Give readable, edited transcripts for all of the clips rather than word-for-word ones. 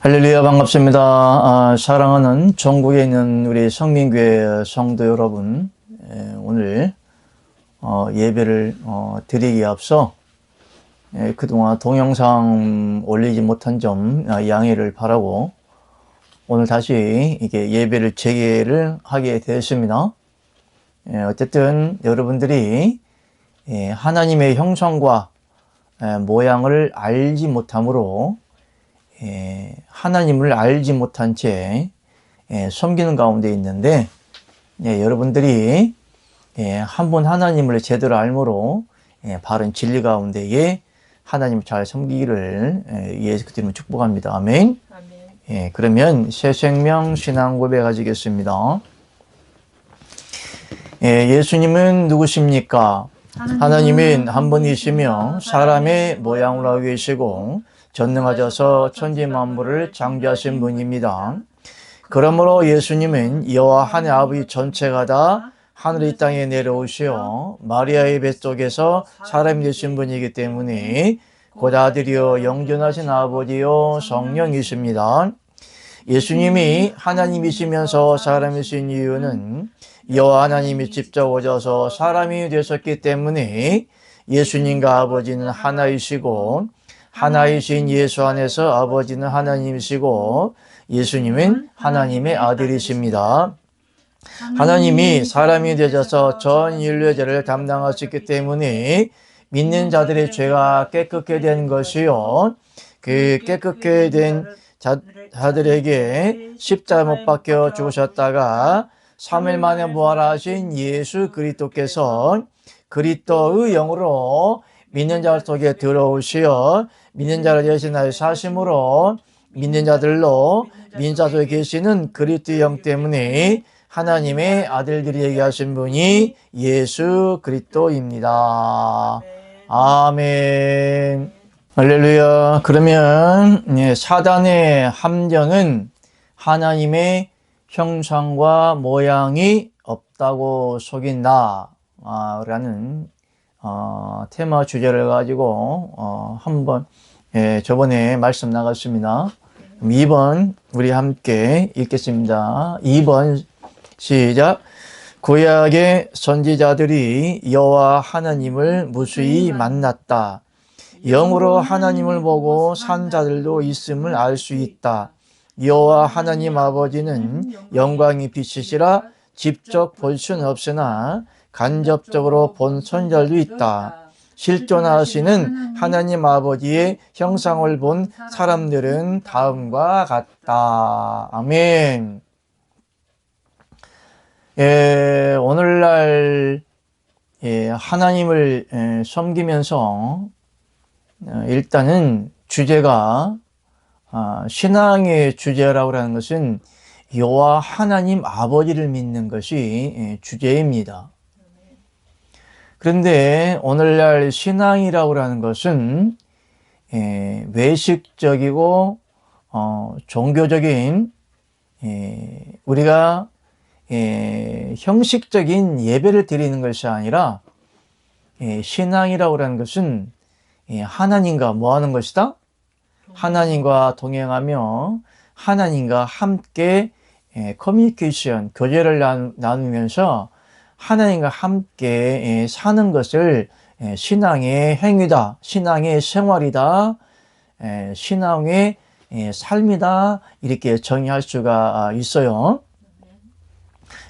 할렐루야, 반갑습니다. 사랑하는 전국에 있는 우리 성민교회 성도 여러분, 오늘 예배를 드리기에 앞서 그동안 동영상 올리지 못한 점 양해를 바라고 오늘 다시 이게 예배를 재개를 하게 되었습니다. 어쨌든 여러분들이 하나님의 형상과 모양을 알지 못함으로 하나님을 알지 못한 채 섬기는 가운데 있는데, 여러분들이 한번 하나님을 제대로 알므로 바른 진리 가운데에 하나님을 잘 섬기기를 예수 그리스도로 축복합니다. 아멘. 아멘. 그러면 새 생명 신앙 고백 가지겠습니다. 예수님은 누구십니까? 하나님은 한 분이시며 사람의 모양으로 하고 계시고 전능하셔서 천지 만물을 창조하신 분입니다. 그러므로 예수님은 여호와 하나님 아버지 전체가 다 하늘 이 땅에 내려오시어 마리아의 뱃속에서 사람이 되신 분이기 때문에 곧 아들이요 영존하신 아버지요 성령이십니다. 예수님이 하나님이시면서 사람이신 이유는 여호와 하나님이 직접 오셔서 사람이 되셨기 때문에 예수님과 아버지는 하나이시고 하나이신 예수 안에서 아버지는 하나님이시고 예수님은 하나님의 아들이십니다. 하나님이 사람이 되셔서 전 인류의 죄를 담당하셨기 때문에 믿는 자들의 죄가 깨끗게 된 것이요, 그 깨끗게 된 자들에게 십자가 못 박혀 죽으셨다가 3일 만에 부활하신 예수 그리스도께서 그리스도의 영으로 믿는 자 속에 들어오시어 믿는 자를 대신하여 사심으로 믿는 자들로 믿는 자 속에 계시는 그리스도의 영 때문에 하나님의 아들들이 되게 하신 분이 예수 그리스도입니다. 아멘. 할렐루야. 그러면 사단의 함정은 하나님의 형상과 모양이 없다고 속인다 라는 테마 주제를 가지고 한번 저번에 말씀 나갔습니다. 2번 우리 함께 읽겠습니다. 2번 시작. 구약의 선지자들이 여호와 하나님을 무수히 만났다. 영으로 하나님을 보고 산 자들도 있음을 알 수 있다. 여호와 하나님 아버지는 영광이 빛이시라 직접 볼 수는 없으나 간접적으로 본 선자들도 있다. 실존하시는 하나님 아버지의 형상을 본 사람들은 다음과 같다. 아멘. 오늘날 하나님을 섬기면서 일단은 주제가 신앙의 주제라고 하는 것은 여호와 하나님 아버지를 믿는 것이 주제입니다. 그런데 오늘날 신앙이라고 하는 것은 외식적이고 종교적인 우리가 형식적인 예배를 드리는 것이 아니라 신앙이라고 하는 것은 하나님과 뭐 하는 것이다? 하나님과 동행하며 하나님과 함께 커뮤니케이션, 교제를 나누면서 하나님과 함께 사는 것을 신앙의 행위다, 신앙의 생활이다, 신앙의 삶이다, 이렇게 정의할 수가 있어요.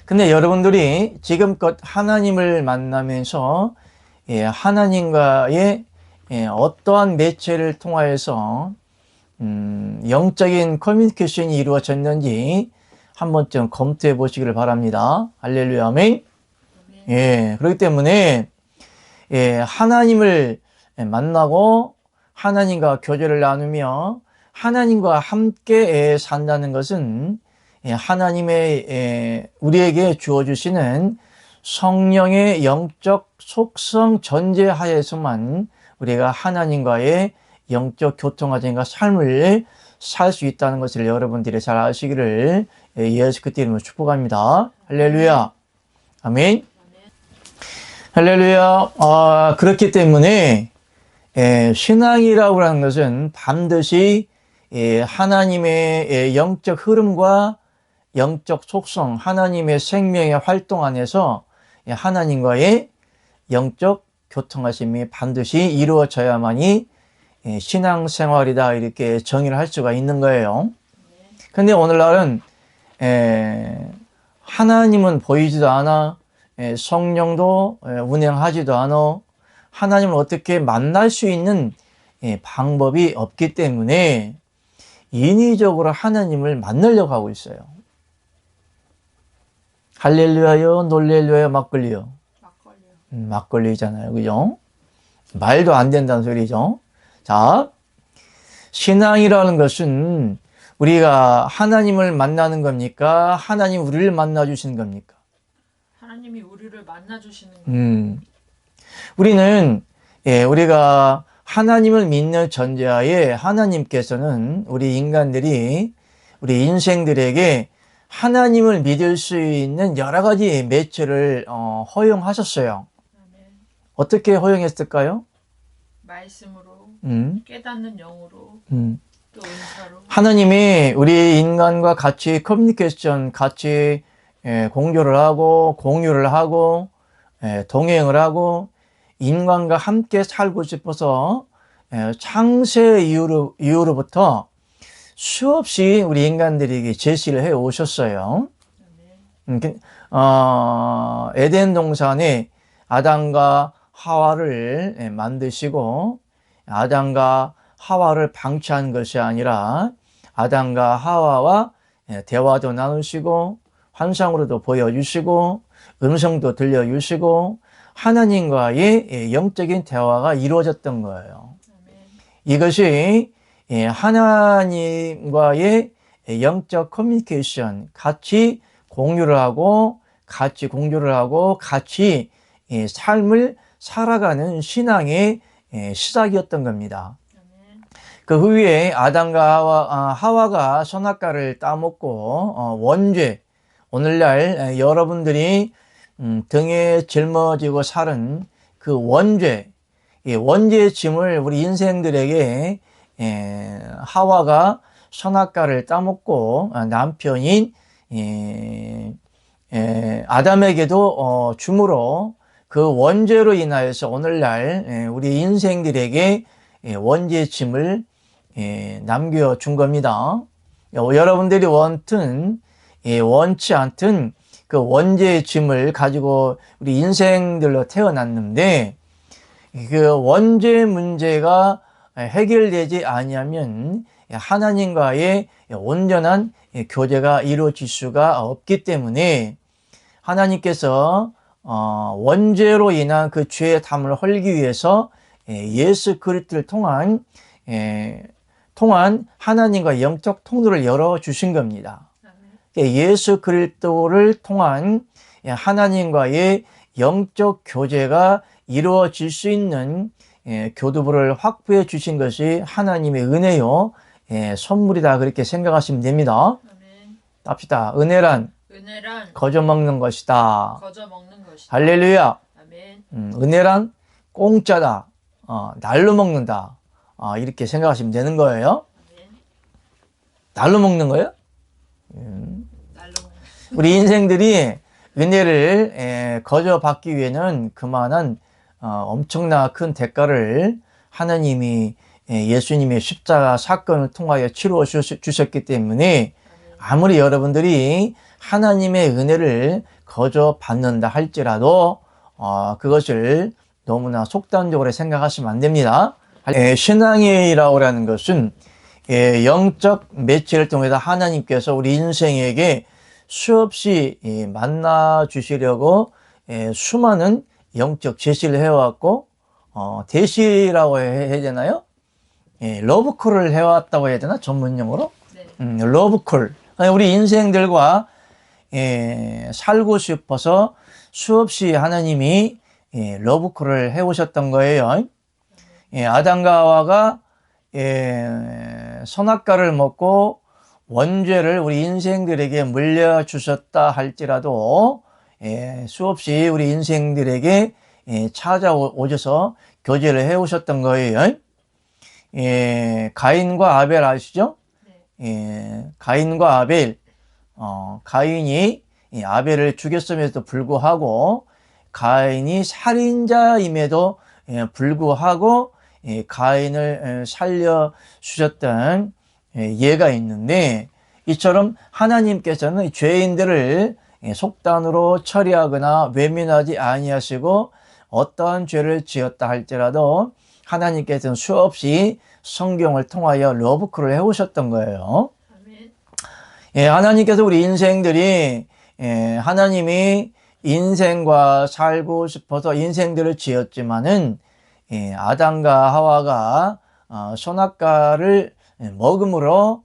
근데 여러분들이 지금껏 하나님을 만나면서 하나님과의 어떠한 매체를 통하여서 영적인 커뮤니케이션이 이루어졌는지 한 번쯤 검토해 보시기를 바랍니다. 할렐루야, 아멘. 그렇기 때문에 하나님을 만나고 하나님과 교제를 나누며 하나님과 함께 산다는 것은 하나님의 우리에게 주어주시는 성령의 영적 속성 전제하에서만 우리가 하나님과의 영적 교통 과정과 삶을 살 수 있다는 것을 여러분들이 잘 아시기를 예수 그리스도 이름으로 축복합니다. 할렐루야. 아멘. 할렐루야. 그렇기 때문에 신앙이라고 하는 것은 반드시 하나님의 영적 흐름과 영적 속성, 하나님의 생명의 활동 안에서 하나님과의 영적 교통하심이 반드시 이루어져야만이 신앙생활이다 이렇게 정의를 할 수가 있는 거예요. 근데 오늘날은 하나님은 보이지도 않아, 성령도 운행하지도 않아, 하나님을 어떻게 만날 수 있는 방법이 없기 때문에 인위적으로 하나님을 만나려고 하고 있어요. 할렐루야요, 놀렐루야요, 막걸리요. 막걸리잖아요. 그죠? 말도 안 된다는 소리죠. 자, 신앙이라는 것은 우리가 하나님을 만나는 겁니까? 하나님 우리를 만나 주시는 겁니까? 하나님이 우리를 만나 주시는 거예요. 우리는 우리가 하나님을 믿는 전제하에 하나님께서는 우리 인간들이 우리 인생들에게 하나님을 믿을 수 있는 여러 가지 매체를 허용하셨어요. 아멘. 어떻게 허용했을까요? 말씀으로, 깨닫는 영으로, 또 은사로. 하나님이 우리 인간과 같이 커뮤니케이션, 같이 공조를 하고 공유를 하고 동행을 하고 인간과 함께 살고 싶어서 창세 이후로부터 수없이 우리 인간들에게 제시를 해 오셨어요. 에덴 동산에 아담과 하와를 만드시고 아담과 하와를 방치한 것이 아니라 아담과 하와와 대화도 나누시고 환상으로도 보여주시고 음성도 들려주시고 하나님과의 영적인 대화가 이루어졌던 거예요. 이것이 하나님과의 영적 커뮤니케이션, 같이 공유를 하고 같이 공조를 하고 같이 삶을 살아가는 신앙의 시작이었던 겁니다. 그 후에 아담과 하와가 선악과를 따먹고 원죄, 오늘날 여러분들이 등에 짊어지고 사는 그 원죄의 짐을 우리 인생들에게 하와가 선악과를 따먹고 남편인 아담에게도 줌으로 그 원죄로 인하여서 오늘날 우리 인생들에게 원죄의 짐을 남겨준 겁니다. 여러분들이 원치 않든 그 원죄의 짐을 가지고 우리 인생들로 태어났는데 그 원죄 문제가 해결되지 아니하면 하나님과의 온전한 교제가 이루어질 수가 없기 때문에 하나님께서 원죄로 인한 그 죄의 담을 헐기 위해서 예수 그리스도를 통한 하나님과 영적 통로를 열어주신 겁니다. 예수 그리스도를 통한 하나님과의 영적 교제가 이루어질 수 있는 교두보를 확보해 주신 것이 하나님의 은혜요 선물이다 그렇게 생각하시면 됩니다. 합시다. 은혜란 거저 먹는 것이다. 할렐루야. 은혜란 공짜다. 날로 먹는다. 이렇게 생각하시면 되는 거예요. 날로 먹는 거예요? 우리 인생들이 은혜를 거저 받기 위해는 그만한 엄청나 큰 대가를 하나님이 예수님의 십자가 사건을 통하여 치루어 주셨기 때문에 아무리 여러분들이 하나님의 은혜를 거저 받는다 할지라도 그것을 너무나 속단적으로 생각하시면 안 됩니다. 신앙이라고 하는 것은 영적 매체를 통해서 하나님께서 우리 인생에게 수없이 만나 주시려고 수많은 영적 제시를 해왔고 대시라고 해야 되나요? 러브콜을 해왔다고 해야 되나? 전문용어로? 네. 러브콜. 우리 인생들과 살고 싶어서 수없이 하나님이 러브콜을 해오셨던 거예요. 아담과 하와가 선악과를 먹고 원죄를 우리 인생들에게 물려주셨다 할지라도 수없이 우리 인생들에게 찾아오셔서 교제를 해오셨던 거예요. 가인과 아벨 아시죠? 네. 가인과 아벨, 가인이 아벨을 죽였음에도 불구하고 가인이 살인자임에도 불구하고 가인을 살려주셨던 예가 있는데, 이처럼 하나님께서는 죄인들을 속단으로 처리하거나 외면하지 아니하시고 어떠한 죄를 지었다 할지라도 하나님께서는 수없이 성경을 통하여 러브콜을 해오셨던 거예요. 아멘. 하나님께서 우리 인생들이 하나님이 인생과 살고 싶어서 인생들을 지었지만은 아담과 하와가 선악과를 먹음으로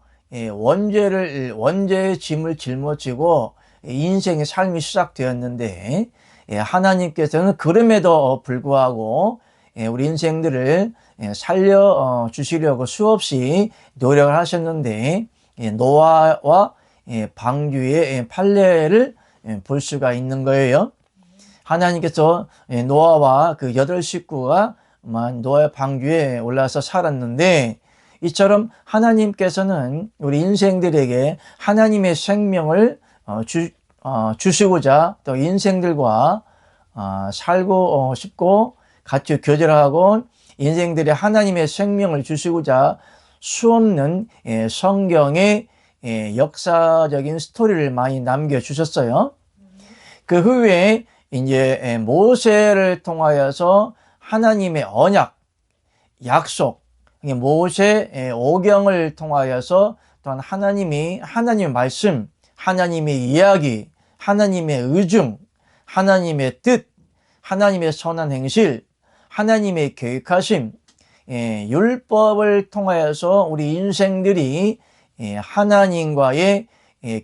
원죄의 짐을 짊어지고 인생의 삶이 시작되었는데, 하나님께서는 그럼에도 불구하고 우리 인생들을 살려 주시려고 수없이 노력을 하셨는데, 노아와 방주의 판례를 볼 수가 있는 거예요. 하나님께서 노아와 그 8식구가 노아의 방주에 올라서 살았는데, 이처럼 하나님께서는 우리 인생들에게 하나님의 생명을 주시고자 또 인생들과 살고 싶고 같이 교제하고 인생들의 하나님의 생명을 주시고자 수없는 성경의 역사적인 스토리를 많이 남겨주셨어요. 그 후에 이제 모세를 통하여서 하나님의 언약, 약속, 모세 오경을 통하여서 또한 하나님의 말씀, 하나님의 이야기, 하나님의 의중, 하나님의 뜻, 하나님의 선한 행실, 하나님의 계획하심, 율법을 통하여서 우리 인생들이 하나님과의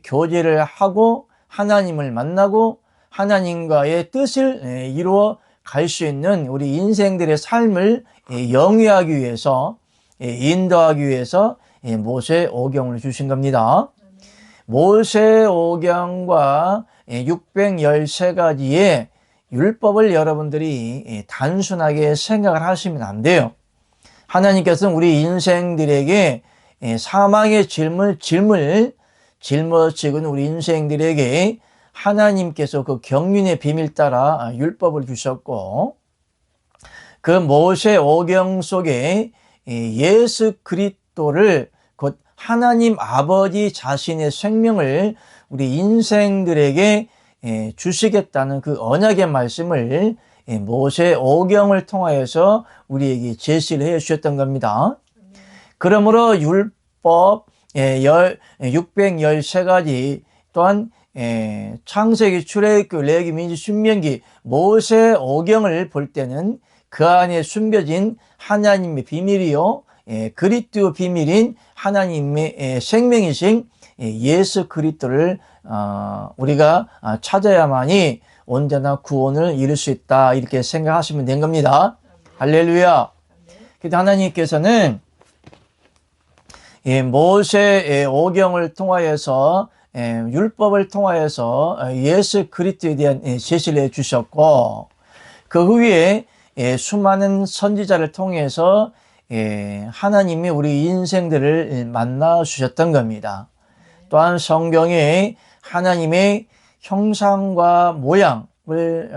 교제를 하고 하나님을 만나고 하나님과의 뜻을 이루어 갈 수 있는 우리 인생들의 삶을 영위하기 위해서, 인도하기 위해서 모세 오경을 주신 겁니다. 모세 오경과 613가지의 율법을 여러분들이 단순하게 생각을 하시면 안 돼요. 하나님께서는 우리 인생들에게 사망의 짐을 짊어지고 우리 인생들에게 하나님께서 그 경륜의 비밀 따라 율법을 주셨고, 그 모세 오경 속에 예수 그리스도를 곧 하나님 아버지 자신의 생명을 우리 인생들에게 주시겠다는 그 언약의 말씀을 모세 오경을 통하여서 우리에게 제시를 해 주셨던 겁니다. 그러므로 율법 613가지 또한 창세기, 출애굽기, 레위기, 민수기, 신명기, 모세 오경을 볼 때는 그 안에 숨겨진 하나님의 비밀이요, 그리스도 비밀인 하나님의 생명이신 예수 그리스도를 우리가 찾아야만이 언제나 구원을 이룰 수 있다, 이렇게 생각하시면 된 겁니다. 할렐루야. 그래서 하나님께서는 모세 오경을 통하여서 율법을 통하여서 예수 그리스도에 대한 제시를 해 주셨고, 그 후에 수많은 선지자를 통해서 하나님이 우리 인생들을 만나 주셨던 겁니다. 또한 성경에 하나님의 형상과 모양을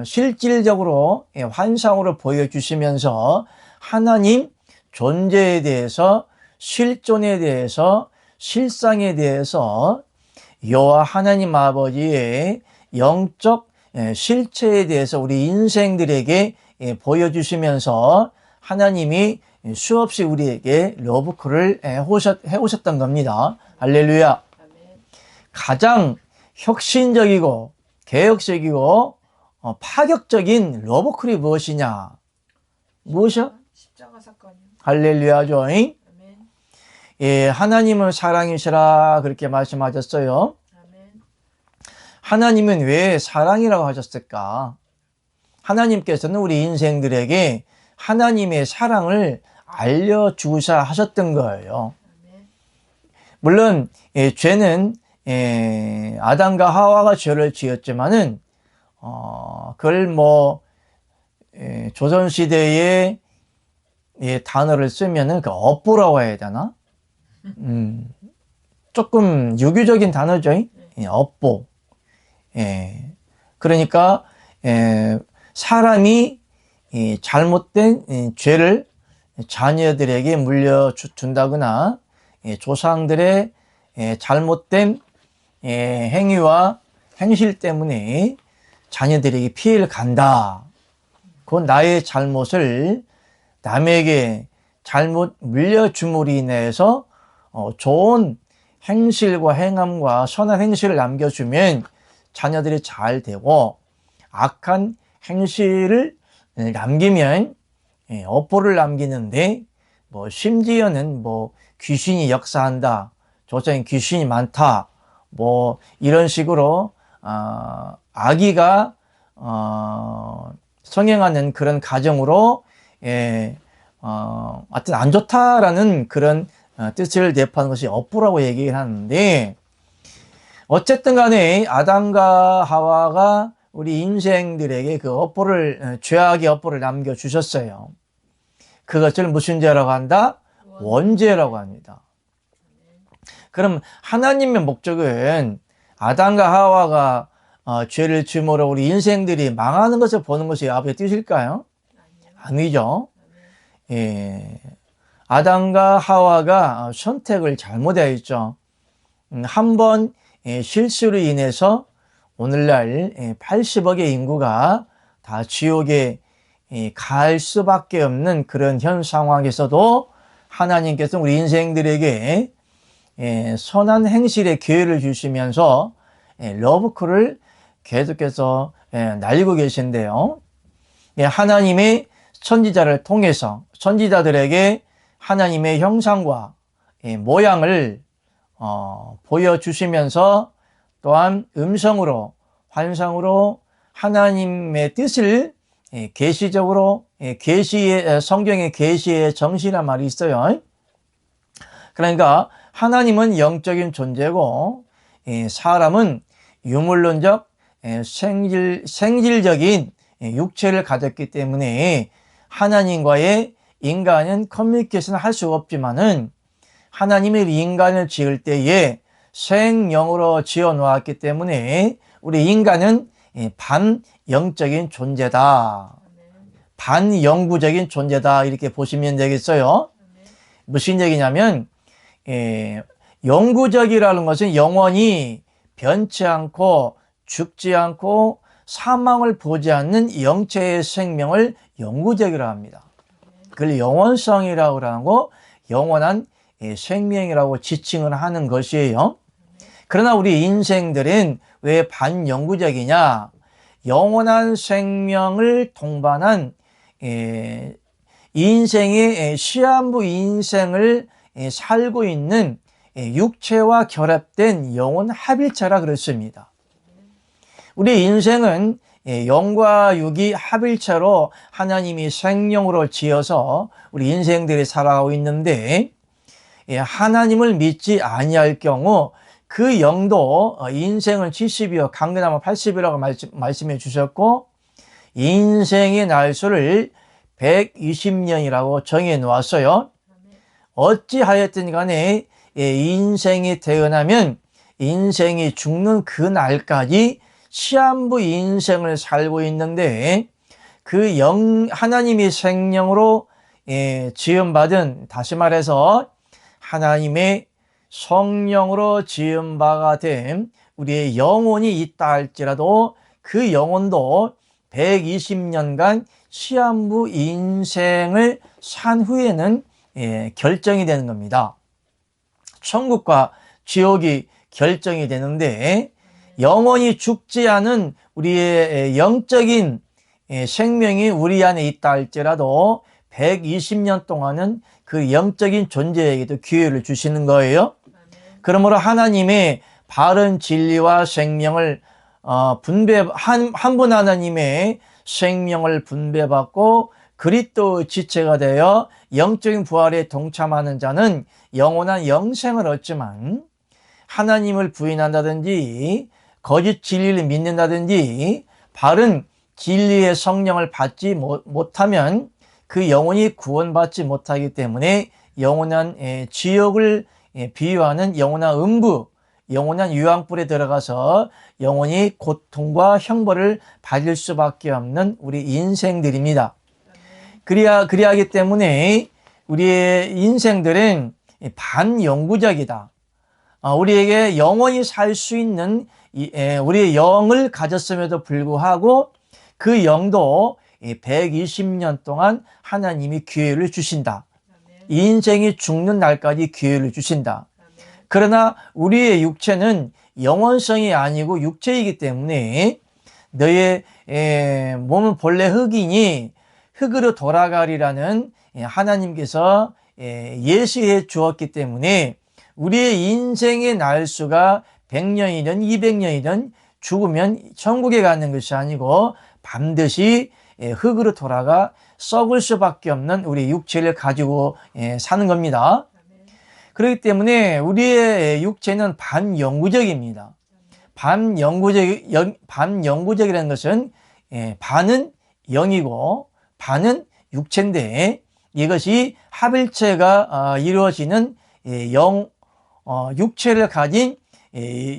실질적으로 환상으로 보여주시면서 하나님 존재에 대해서, 실존에 대해서, 실상에 대해서 여호와 하나님 아버지의 영적 실체에 대해서 우리 인생들에게 보여주시면서 하나님이 수없이 우리에게 러브콜을 해오셨던 겁니다. 할렐루야. 가장 혁신적이고 개혁적이고 파격적인 러브콜이 무엇이냐? 무엇이요? 십자가 사건이요. 할렐루야죠. 하나님은 사랑이시라 그렇게 말씀하셨어요. 하나님은 왜 사랑이라고 하셨을까? 하나님께서는 우리 인생들에게 하나님의 사랑을 알려주고자 하셨던 거예요. 물론 죄는 아담과 하와가 죄를 지었지만은 그걸 조선시대에 단어를 쓰면은 그 업보라고 해야 되나? 조금 유교적인 단어죠. 업보. 예. 그러니까 사람이 잘못된 죄를 자녀들에게 물려준다거나 조상들의 잘못된 행위와 행실 때문에 자녀들에게 피해를 간다. 그건 나의 잘못을 남에게 잘못 물려줌으로 인해서 좋은 행실과 행함과 선한 행실을 남겨주면 자녀들이 잘 되고, 악한 행실을 남기면 업보를 남기는데, 뭐 심지어는 뭐 귀신이 역사한다, 조상에 귀신이 많다, 뭐 이런 식으로 아기가 성행하는 그런 가정으로 하여튼 안 좋다라는 그런 뜻을 내포하는 것이 업보라고 얘기를 하는데, 어쨌든 간에 아담과 하와가 우리 인생들에게 그 업보를, 죄악의 업보를 남겨주셨어요. 그것을 무슨 죄라고 한다? 원죄라고 합니다. 그럼 하나님의 목적은 아담과 하와가 죄를 지음으로 우리 인생들이 망하는 것을 보는 것이 아버지의 뜻일까요? 아니죠. 아담과 하와가 선택을 잘못했죠. 한번 실수로 인해서 오늘날 80억의 인구가 다 지옥에 갈 수밖에 없는 그런 현 상황에서도 하나님께서 우리 인생들에게 선한 행실의 기회를 주시면서 러브콜을 계속해서 날리고 계신데요. 하나님의 선지자를 통해서 선지자들에게 하나님의 형상과 모양을 보여주시면서 또한 음성으로, 환상으로 하나님의 뜻을 계시적으로, 성경의 계시의 정신이란 말이 있어요. 그러니까 하나님은 영적인 존재고 사람은 유물론적 생질적인 육체를 가졌기 때문에 하나님과의 인간은 커뮤니케이션을 할 수가 없지만은, 하나님이 인간을 지을 때에 생영으로 지어 놓았기 때문에 우리 인간은 반영적인 존재다, 반영구적인 존재다, 이렇게 보시면 되겠어요. 무슨 얘기냐면 영구적이라는 것은 영원히 변치 않고 죽지 않고 사망을 보지 않는 영체의 생명을 영구적이라고 합니다. 그걸 영원성이라고 하고 영원한 생명이라고 지칭을 하는 것이에요. 그러나 우리 인생들은 왜 반영구적이냐? 영원한 생명을 동반한 인생의 시한부 인생을 살고 있는 육체와 결합된 영혼 합일체라 그랬습니다. 우리 인생은 영과 육이 합일체로 하나님이 생명으로 지어서 우리 인생들이 살아가고 있는데, 하나님을 믿지 아니할 경우 그 영도 인생은 70이요 강건하면 80이라고 말씀해 주셨고, 인생의 날수를 120년이라고 정해 놓았어요. 어찌하였든 간에 인생이 태어나면 인생이 죽는 그 날까지 시한부 인생을 살고 있는데, 그 하나님이 생명으로 지음받은, 다시 말해서 하나님의 성령으로 지음바가 된 우리의 영혼이 있다 할지라도 그 영혼도 120년간 시한부 인생을 산 후에는 결정이 되는 겁니다. 천국과 지옥이 결정이 되는데, 영원히 죽지 않은 우리의 영적인 생명이 우리 안에 있다 할지라도 120년 동안은 그 영적인 존재에게도 기회를 주시는 거예요. 그러므로 하나님의 바른 진리와 생명을 한 분 하나님의 생명을 분배받고 그리스도 지체가 되어 영적인 부활에 동참하는 자는 영원한 영생을 얻지만, 하나님을 부인한다든지 거짓 진리를 믿는다든지 바른 진리의 성령을 받지 못하면 그 영혼이 구원받지 못하기 때문에 영원한 지옥을 비유하는 영원한 음부, 영원한 유황불에 들어가서 영원히 고통과 형벌을 받을 수밖에 없는 우리 인생들입니다. 그리하기 때문에 우리의 인생들은 반영구적이다. 우리에게 영원히 살 수 있는 우리의 영을 가졌음에도 불구하고 그 영도 120년 동안 하나님이 기회를 주신다. 이 인생이 죽는 날까지 기회를 주신다. 그러나 우리의 육체는 영원성이 아니고 육체이기 때문에 너의 몸은 본래 흙이니 흙으로 돌아가리라는 하나님께서 예시해 주었기 때문에 우리의 인생의 날수가 100년이든 200년이든 죽으면 천국에 가는 것이 아니고 반드시 흙으로 돌아가 썩을 수밖에 없는 우리 육체를 가지고 사는 겁니다. 그렇기 때문에 우리의 육체는 반영구적입니다. 반영구적이라는 것은 반은 영이고 반은 육체인데 이것이 합일체가 이루어지는 육체를 가진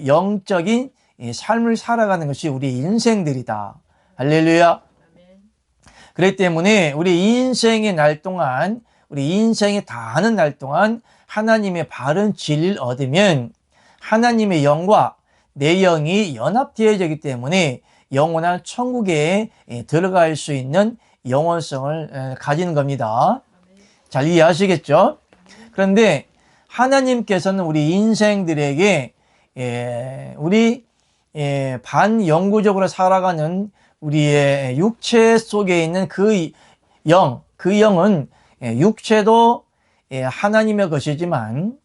영적인 삶을 살아가는 것이 우리 인생들이다. 할렐루야. 그렇기 때문에 우리 인생의 날 동안, 우리 인생이 다하는 날 동안 하나님의 바른 진리를 얻으면 하나님의 영과 내 영이 연합되어지기 때문에 영원한 천국에 들어갈 수 있는 영원성을 가지는 겁니다. 잘 이해하시겠죠? 그런데 하나님께서는 우리 인생들에게 우리 반영구적으로 살아가는 우리의 육체 속에 있는 그 영은 육체도 하나님의 것이지만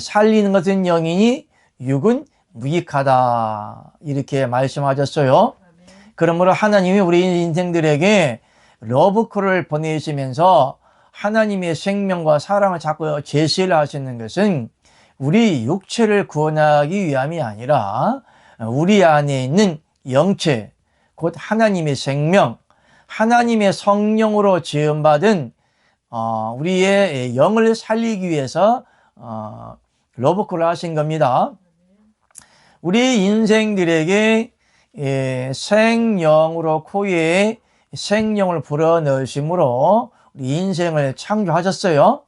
살리는 것은 영이니 육은 무익하다 이렇게 말씀하셨어요. 그러므로 하나님이 우리 인생들에게 러브콜을 보내시면서 하나님의 생명과 사랑을 자꾸 제시를 하시는 것은 우리 육체를 구원하기 위함이 아니라 우리 안에 있는 영체, 곧 하나님의 생명, 하나님의 성령으로 지음받은 우리의 영을 살리기 위해서 러브콜을 하신 겁니다. 우리 인생들에게 생영으로 코에 생명을 불어넣으심으로 우리 인생을 창조하셨어요.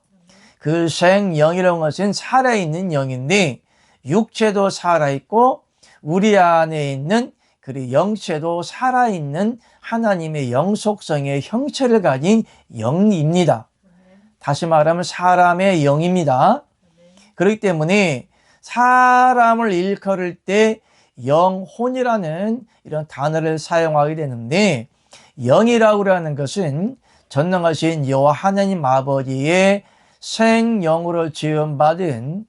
그 생영이라는 것은 살아있는 영인데 육체도 살아있고 우리 안에 있는 그 영체도 살아있는 하나님의 영속성의 형체를 가진 영입니다. 다시 말하면 사람의 영입니다. 그렇기 때문에 사람을 일컬을 때 영혼이라는 이런 단어를 사용하게 되는데 영이라고 하는 것은 전능하신 여호와 하나님 아버지의 생영으로 지음받은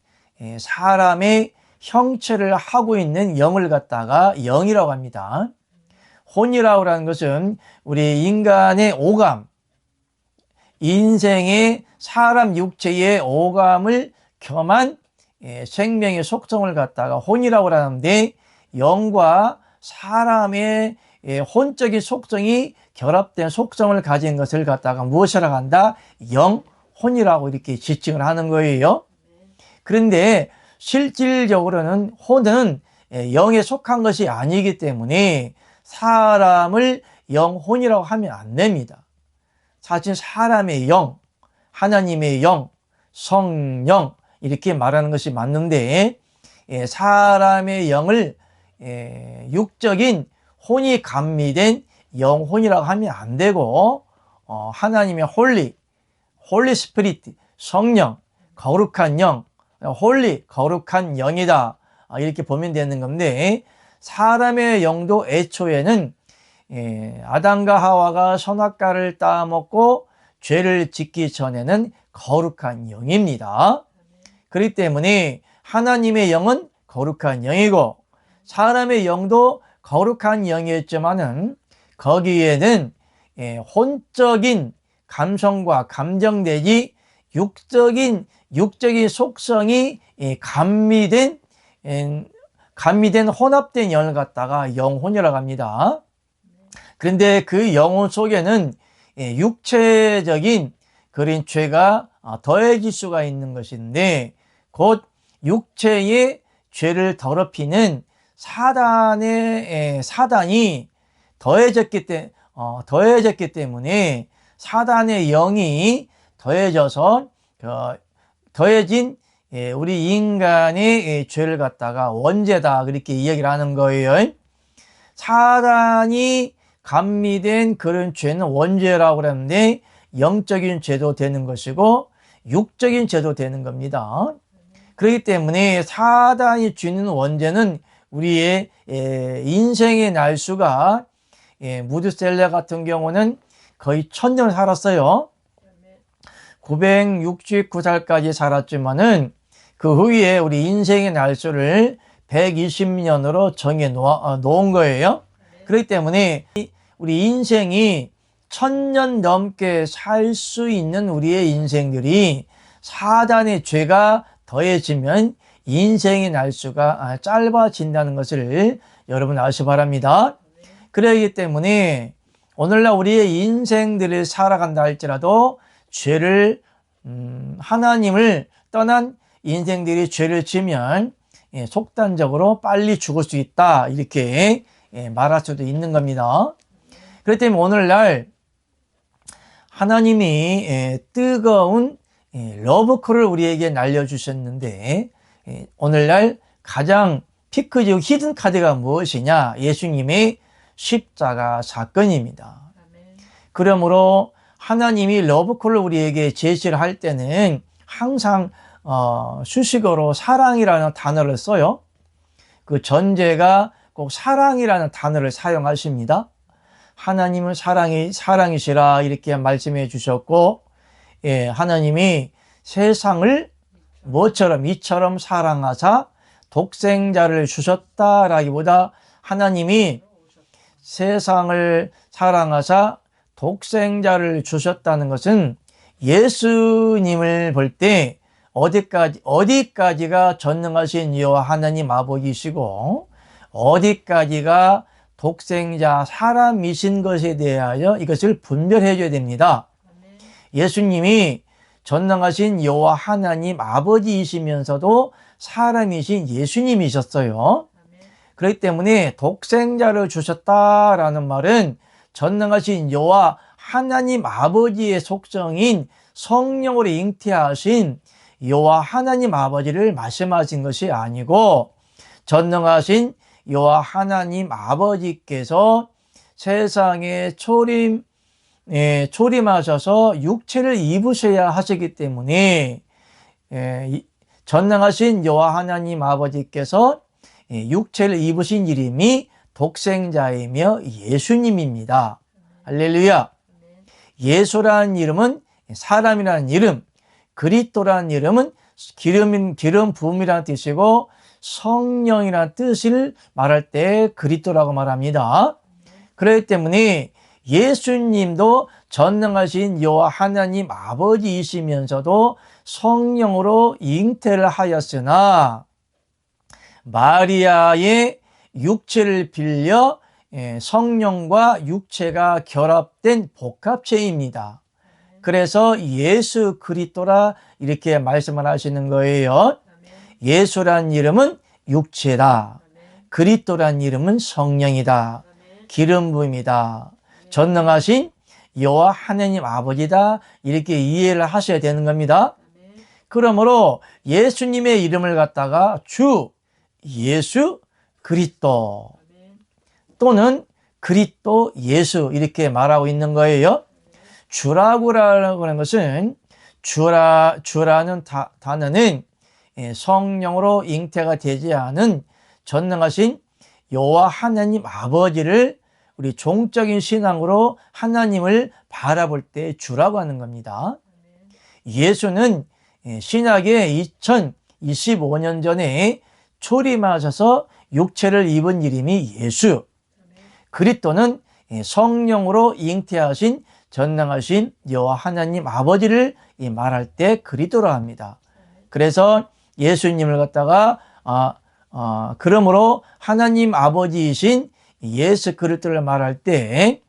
사람의 형체를 하고 있는 영을 갖다가 영이라고 합니다. 혼이라고 하는 것은 우리 인간의 오감, 인생의 사람 육체의 오감을 겸한 생명의 속성을 갖다가 혼이라고 하는데 영과 사람의 혼적인 속성이 결합된 속성을 가진 것을 갖다가 무엇이라고 한다? 영혼이라고 이렇게 지칭을 하는 거예요. 그런데 실질적으로는 혼은 영에 속한 것이 아니기 때문에 사람을 영혼이라고 하면 안 됩니다. 사실 사람의 영, 하나님의 영, 성령 이렇게 말하는 것이 맞는데 사람의 영을 육적인 혼이 감미된 영혼이라고 하면 안 되고 하나님의 홀리 스피리트, 성령, 거룩한 영, 홀리, 거룩한 영이다 이렇게 보면 되는 건데 사람의 영도 애초에는 아담과 하와가 선악과를 따먹고 죄를 짓기 전에는 거룩한 영입니다. 그렇기 때문에 하나님의 영은 거룩한 영이고 사람의 영도 거룩한 영이었지만은 거기에는 혼적인 감성과 감정 내지 육적인 속성이 감미된 혼합된 영을 갖다가 영혼이라고 합니다. 그런데 그 영혼 속에는 육체적인 그런 죄가 더해질 수가 있는 것인데, 곧 육체의 죄를 더럽히는 사단이 더해졌기 때문에 사단의 영이 더해져서 더해진 우리 인간의 죄를 갖다가 원죄다, 그렇게 이야기를 하는 거예요. 사단이 감미된 그런 죄는 원죄라고 그러는데, 영적인 죄도 되는 것이고 육적인 죄도 되는 겁니다. 그렇기 때문에 사단이 주는 원죄는 우리의 인생의 날수가, 무드셀러 같은 경우는 거의 1000년을 살았어요. 969살까지 살았지만은 그 후에 우리 인생의 날수를 120년으로 정해 놓은 거예요. 그렇기 때문에 우리 인생이 1000년 넘게 살 수 있는 우리의 인생들이 사단의 죄가 더해지면 인생의 날수가 짧아진다는 것을 여러분 아시기 바랍니다. 그렇기 때문에 오늘날 우리의 인생들을 살아간다 할지라도 죄를 하나님을 떠난 인생들이 죄를 지면 속단적으로 빨리 죽을 수 있다, 이렇게 말할 수도 있는 겁니다. 그렇기 때문에 오늘날 하나님이 뜨거운 러브콜을 우리에게 날려주셨는데, 오늘날 가장 피크적 히든 카드가 무엇이냐? 예수님의 십자가 사건입니다. 그러므로 하나님이 러브콜을 우리에게 제시를 할 때는 항상 수식어로 사랑이라는 단어를 써요. 그 전제가 꼭 사랑이라는 단어를 사용하십니다. 하나님은 사랑이시라, 이렇게 말씀해 주셨고, 하나님이 세상을 이처럼 사랑하사 독생자를 주셨다라기보다, 하나님이 세상을 사랑하사 독생자를 주셨다는 것은 예수님을 볼 때 어디까지가 전능하신 여호와 하나님 아버지시고 어디까지가 독생자 사람이신 것에 대하여 이것을 분별해 줘야 됩니다. 예수님이 전능하신 여호와 하나님 아버지이시면서도 사람이신 예수님이셨어요. 그렇기 때문에 독생자를 주셨다라는 말은 전능하신 여호와 하나님 아버지의 속성인 성령으로 잉태하신 여호와 하나님 아버지를 말씀하신 것이 아니고, 전능하신 여호와 하나님 아버지께서 세상에 초림하셔서 육체를 입으셔야 하시기 때문에, 전능하신 여호와 하나님 아버지께서 육체를 입으신 이름이 독생자이며 예수님입니다. 할렐루야. 예수라는 이름은 사람이라는 이름, 그리스도라는 이름은 기름 부음이라는 뜻이고, 성령이라는 뜻을 말할 때 그리스도라고 말합니다. 그렇기 때문에 예수님도 전능하신 여호와 하나님 아버지이시면서도 성령으로 잉태를 하였으나 마리아의 육체를 빌려 성령과 육체가 결합된 복합체입니다. 그래서 예수 그리스도라 이렇게 말씀을 하시는 거예요. 예수란 이름은 육체다. 그리스도란 이름은 성령이다. 기름 부음이다. 전능하신 여호와 하나님 아버지다. 이렇게 이해를 하셔야 되는 겁니다. 그러므로 예수님의 이름을 갖다가 주 예수 그리스도 또는 그리스도 예수 이렇게 말하고 있는 거예요. 주라고 하는 것은 주라는 단어는 성령으로 잉태가 되지 않은 전능하신 여호와 하나님 아버지를 우리 종적인 신앙으로 하나님을 바라볼 때 주라고 하는 겁니다. 예수는 신약의 2025년 전에 초림하셔서 육체를 입은 이름이 예수. 그리스도는 성령으로 잉태하신 전능하신 여호와 하나님 아버지를 말할 때 그리스도라 합니다. 그래서 예수님을 갖다가 그러므로 하나님 아버지이신 예수 그리스도를 말할 때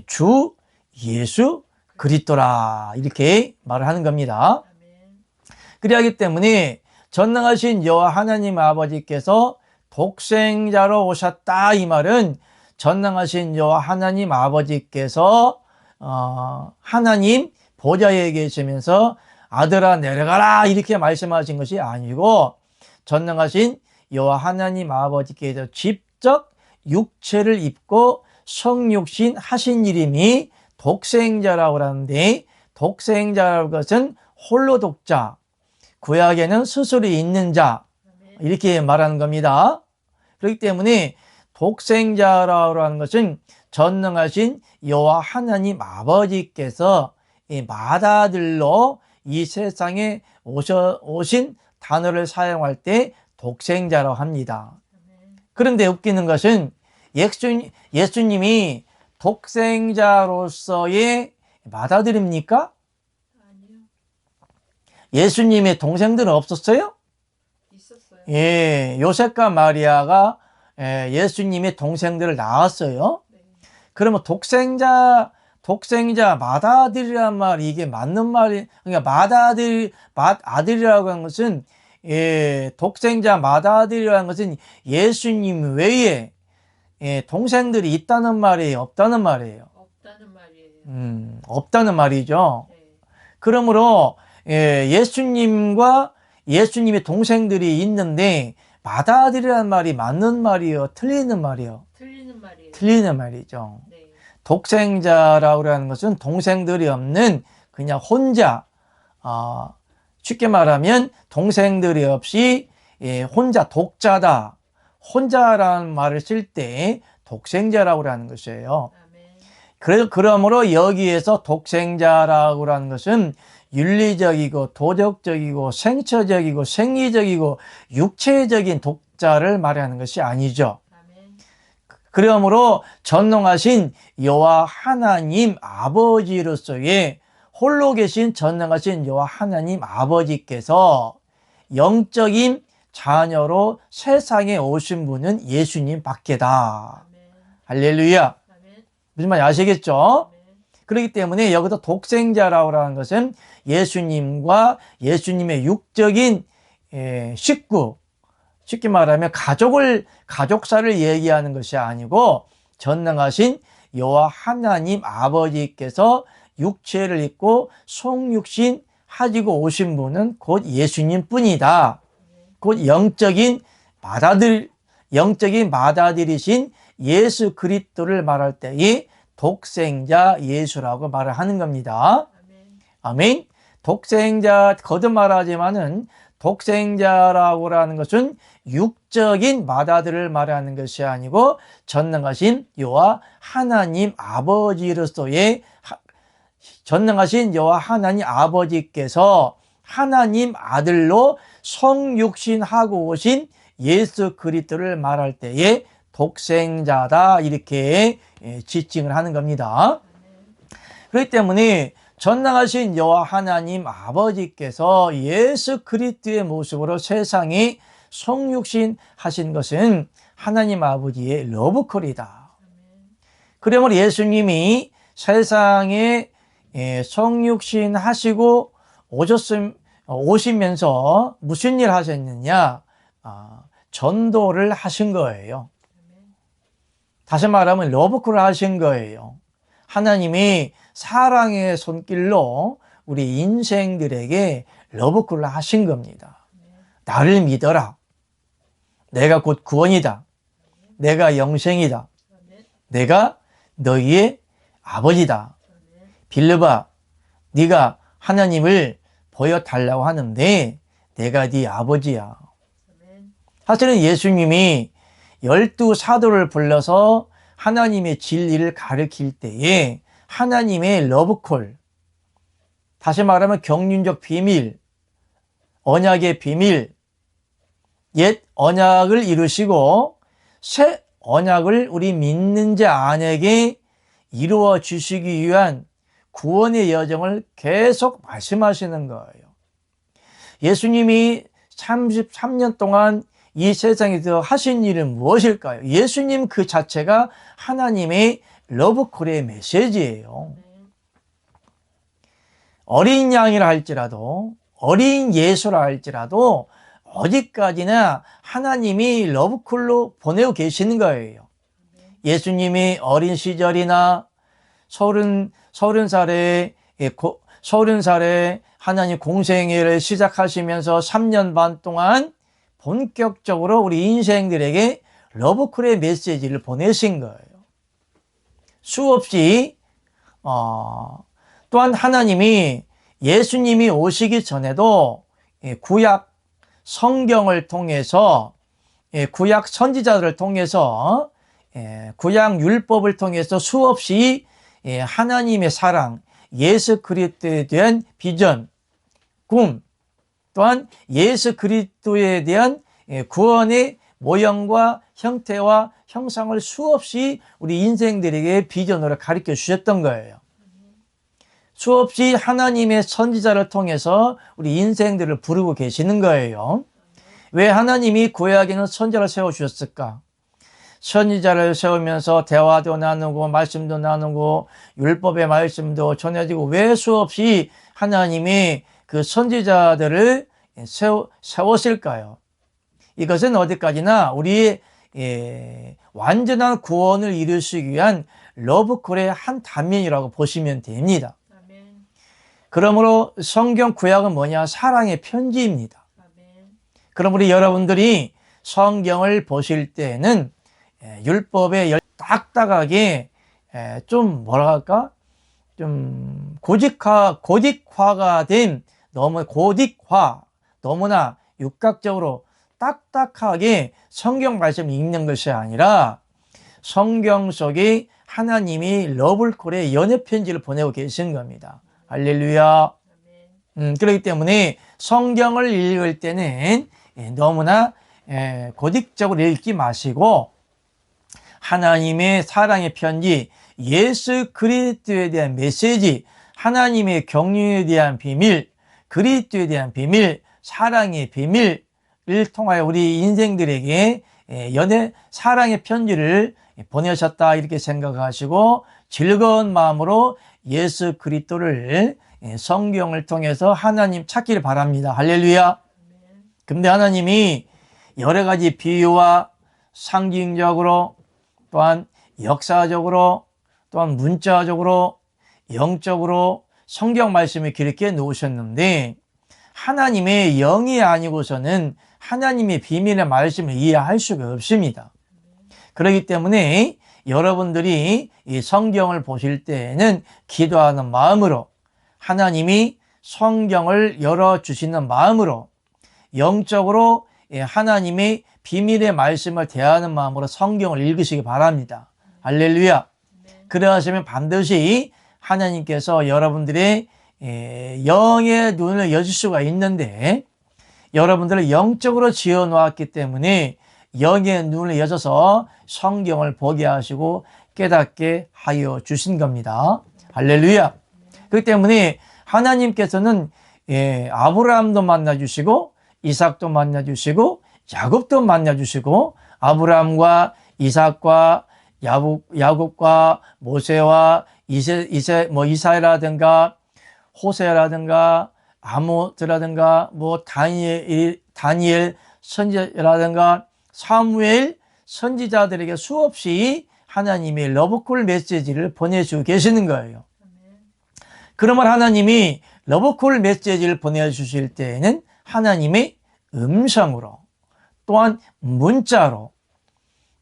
주 예수 그리스도라 이렇게 말을 하는 겁니다. 아멘. 그러하기 때문에 전능하신 여호와 하나님 아버지께서 독생자로 오셨다 이 말은 전능하신 여호와 하나님 아버지께서 하나님 보좌에 계시면서 아들아 내려가라 이렇게 말씀하신 것이 아니고 전능하신 여호와 하나님 아버지께서 직접 육체를 입고 성육신 하신 이름이 독생자라고 하는데 독생자라는 것은 홀로 독자, 구약에는 스스로 있는 자 이렇게 말하는 겁니다. 그렇기 때문에 독생자라고 하는 것은 전능하신 여호와 하나님 아버지께서 이 맏아들로 이 세상에 오신 단어를 사용할 때 독생자라고 합니다. 그런데 웃기는 것은 예수님이 독생자로서의 맏아들입니까? 아니요. 예수님의 동생들은 없었어요? 있었어요. 예, 요셉과 마리아가 예수님의 동생들을 낳았어요. 네. 그러면 독생자 맏아들이란 말 이게 맞는 말이 그러니까 맏아들이라고 하는 것은 독생자 맏아들이라는 것은 예수님 외에 동생들이 있다는 말이에요, 없다는 말이에요? 없다는 말이에요. 없다는 말이죠. 네. 그러므로 예수님과 예수님의 동생들이 있는데 맏아들이라는 말이 맞는 말이요, 틀리는 말이요? 틀리는 말이에요. 틀리는 말이죠. 네. 독생자라고 하는 것은 동생들이 없는 그냥 혼자, 쉽게 말하면 동생들이 없이 혼자 독자다. 혼자라는 말을 쓸 때 독생자라고 하는 것이에요. 아멘. 그러므로 여기에서 독생자라고 하는 것은 윤리적이고 도덕적이고 생처적이고 생리적이고 육체적인 독자를 말하는 것이 아니죠. 아멘. 그러므로 전능하신 여호와 하나님 아버지로서의 홀로 계신 전능하신 여호와 하나님 아버지께서 영적인 자녀로 세상에 오신 분은 예수님 밖에다. 아멘. 할렐루야. 아멘. 무슨 말인지 아시겠죠? 아멘. 그렇기 때문에 여기서 독생자라고 하는 것은 예수님과 예수님의 육적인 식구, 쉽게 말하면 가족사를 얘기하는 것이 아니고 전능하신 여호와 하나님 아버지께서 육체를 입고 성육신 하시고 오신 분은 곧 예수님 뿐이다. 곧 영적인 맏아들이신 예수 그리스도를 말할 때에 독생자 예수라고 말을 하는 겁니다. 아멘. 아멘. 독생자 거듭 말하지만은 독생자라고 하는 것은 육적인 맏아들을 말하는 것이 아니고 전능하신 여호와 하나님 아버지로서의 전능하신 여호와 하나님 아버지께서 하나님 아들로 성육신하고 오신 예수 그리스도를 말할 때에 독생자다 이렇게 지칭을 하는 겁니다. 그렇기 때문에 전능하신 여호와 하나님 아버지께서 예수 그리스도의 모습으로 세상에 성육신 하신 것은 하나님 아버지의 러브콜이다. 그러므로 예수님이 세상에 성육신 하시고 오시면서 무슨 일 하셨느냐? 전도를 하신 거예요. 다시 말하면 러브콜을 하신 거예요. 하나님이 사랑의 손길로 우리 인생들에게 러브콜을 하신 겁니다. 나를 믿어라. 내가 곧 구원이다. 내가 영생이다. 내가 너희의 아버지다. 빌립아, 네가 하나님을 보여달라고 하는데 내가 네 아버지야. 사실은 예수님이 12사도를 불러서 하나님의 진리를 가르칠 때에 하나님의 러브콜, 다시 말하면 경륜적 비밀, 언약의 비밀, 옛 언약을 이루시고 새 언약을 우리 믿는 자 안에게 이루어 주시기 위한 구원의 여정을 계속 말씀하시는 거예요. 예수님이 33년 동안 이 세상에서 하신 일은 무엇일까요? 예수님 그 자체가 하나님의 러브콜의 메시지예요. 어린 양이라 할지라도, 어린 예수라 할지라도 어디까지나 하나님이 러브콜로 보내고 계시는 거예요. 예수님이 어린 시절이나 30살에 하나님 공생애를 시작하시면서 3년 반 동안 본격적으로 우리 인생들에게 러브콜의 메시지를 보내신 거예요. 수없이 또한 하나님이 예수님이 오시기 전에도 구약 성경을 통해서, 구약 선지자들을 통해서, 구약 율법을 통해서 수없이 하나님의 사랑, 예수 그리스도에 대한 비전, 꿈, 또한 예수 그리스도에 대한 구원의 모형과 형태와 형상을 수없이 우리 인생들에게 비전으로 가르쳐 주셨던 거예요. 수없이 하나님의 선지자를 통해서 우리 인생들을 부르고 계시는 거예요. 왜 하나님이 구약에는 선지자를 세워주셨을까? 선지자를 세우면서 대화도 나누고 말씀도 나누고 율법의 말씀도 전해지고 왜 수없이 하나님이 그 선지자들을 세웠을까요? 이것은 어디까지나 우리의 완전한 구원을 이루시기 위한 러브콜의 한 단면이라고 보시면 됩니다. 그러므로 성경 구약은 뭐냐? 사랑의 편지입니다. 그러므로 여러분들이 성경을 보실 때는 율법에 딱딱하게 좀 뭐라 할까? 좀 고딕화가 된 너무나 육각적으로 딱딱하게 성경 말씀을 읽는 것이 아니라 성경 속에 하나님이 러브콜의 연애 편지를 보내고 계신 겁니다. 할렐루야. 그렇기 때문에 성경을 읽을 때는 너무나 고딕적으로 읽지 마시고 하나님의 사랑의 편지, 예수 그리스도에 대한 메시지, 하나님의 경륜에 대한 비밀, 그리스도에 대한 비밀, 사랑의 비밀을 통하여 우리 인생들에게 사랑의 편지를 보내셨다 이렇게 생각하시고 즐거운 마음으로 예수 그리스도를 성경을 통해서 하나님 찾기를 바랍니다. 할렐루야. 근데 하나님이 여러 가지 비유와 상징적으로 또한 역사적으로 또한 문자적으로 영적으로 성경 말씀을 기록해 놓으셨는데 하나님의 영이 아니고서는 하나님의 비밀의 말씀을 이해할 수가 없습니다. 그렇기 때문에 여러분들이 이 성경을 보실 때에는 기도하는 마음으로 하나님이 성경을 열어주시는 마음으로 영적으로 하나님의 비밀의 말씀을 대하는 마음으로 성경을 읽으시기 바랍니다. 할렐루야. 그러하시면 반드시 하나님께서 여러분들의 영의 눈을 여실 수가 있는데 여러분들을 영적으로 지어놓았기 때문에 영의 눈을 여셔서 성경을 보게 하시고 깨닫게 하여 주신 겁니다. 할렐루야. 그렇기 때문에 하나님께서는 아브라함도 만나주시고 이삭도 만나주시고 야곱도 만나주시고 아브라함과 이삭과 야곱과 모세와 이사야라든가 호세라든가 아모스라든가 다니엘 선지자라든가 사무엘 선지자들에게 수없이 하나님의 러브콜 메시지를 보내주고 계시는 거예요. 그러면 하나님이 러브콜 메시지를 보내주실 때에는 하나님의 음성으로 또한 문자로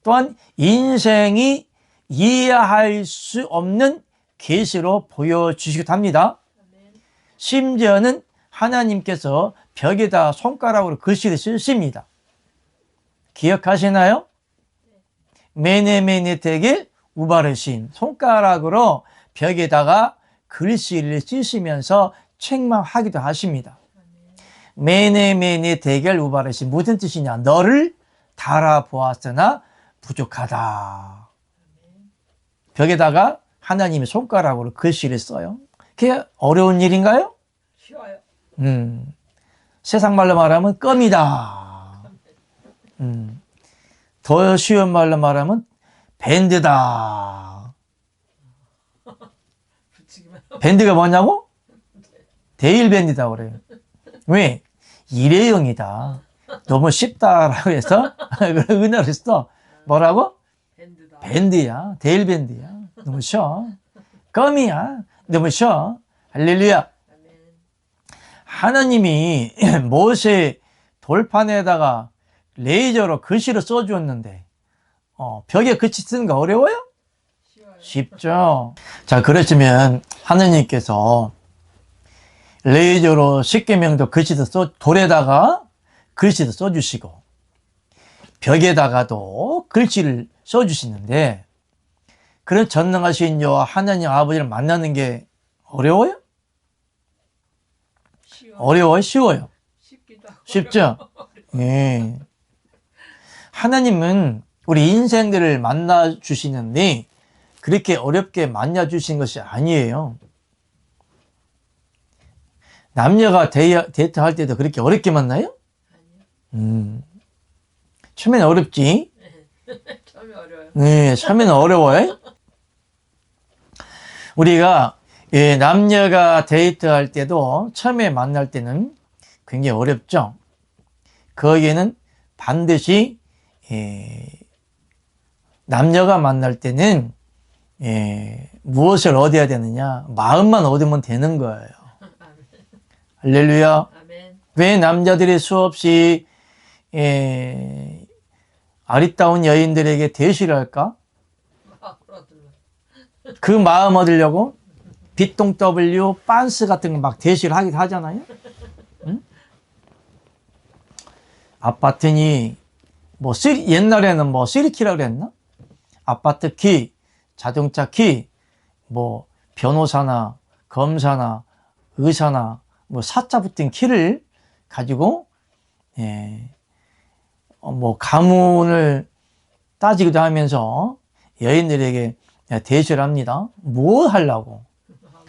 또한 인생이 이해할 수 없는 계시로 보여주시기도 합니다. 심지어는 하나님께서 벽에다 손가락으로 글씨를 쓰십니다. 기억하시나요? 메네메네 데겔 우바르신 손가락으로 벽에다가 글씨를 쓰시면서 책망하기도 하십니다. 메네메네 데겔 우바르신 무슨 뜻이냐? 너를 달아보았으나 부족하다. 벽에다가 하나님의 손가락으로 글씨를 써요. 그게 어려운 일인가요? 쉬워요. 세상 말로 말하면 껌이다. 더 쉬운 말로 말하면 밴드다. 밴드가 뭐냐고? 데일밴드라고 그래요. 왜? 일회용이다. 너무 쉽다라고 해서 은어를 써. 뭐라고? 밴드다. 밴드야. 데일밴드야. 너무 쉬워. 껌이야. 너무 쉬워. 할렐루야. 아멘. 하나님이 모세 돌판에다가 레이저로 글씨를 써주었는데 벽에 글씨 쓰는 거 어려워요? 쉬워요. 쉽죠. 자, 그렇지만 하나님께서 레이저로 십계명도 글씨도 돌에다가 글씨도 써주시고 벽에다가도 글씨를 써주시는데 그런 전능하신 여호와 하나님 아버지를 만나는 게 어려워요? 쉬워요. 어려워요? 쉬워요? 쉽기도 하고. 쉽죠? 예. 하나님은 우리 인생들을 만나 주시는데 그렇게 어렵게 만나 주신 것이 아니에요. 남녀가 데이트할 때도 그렇게 어렵게 만나요? 아니요. 처음에는 어렵지. 처음에 어려워요. 네, 처음에는 어려워요. 우리가 남녀가 데이트할 때도 처음에 만날 때는 굉장히 어렵죠. 거기에는 반드시 남녀가 만날 때는 무엇을 얻어야 되느냐? 마음만 얻으면 되는 거예요. 할렐루야. 아멘. 왜 남자들이 수없이 아리따운 여인들에게 대시를 할까? 그 마음 얻으려고 빛동 W 빤스 같은 거 막 대시를 하기도 하잖아요. 응? 아파트니 뭐 옛날에는 뭐 3키라고 그랬나? 아파트 키, 자동차 키, 뭐 변호사나 검사나 의사나 뭐 사자 붙은 키를 가지고 뭐 가문을 따지기도 하면서 여인들에게 대시를 합니다. 뭐 하려고?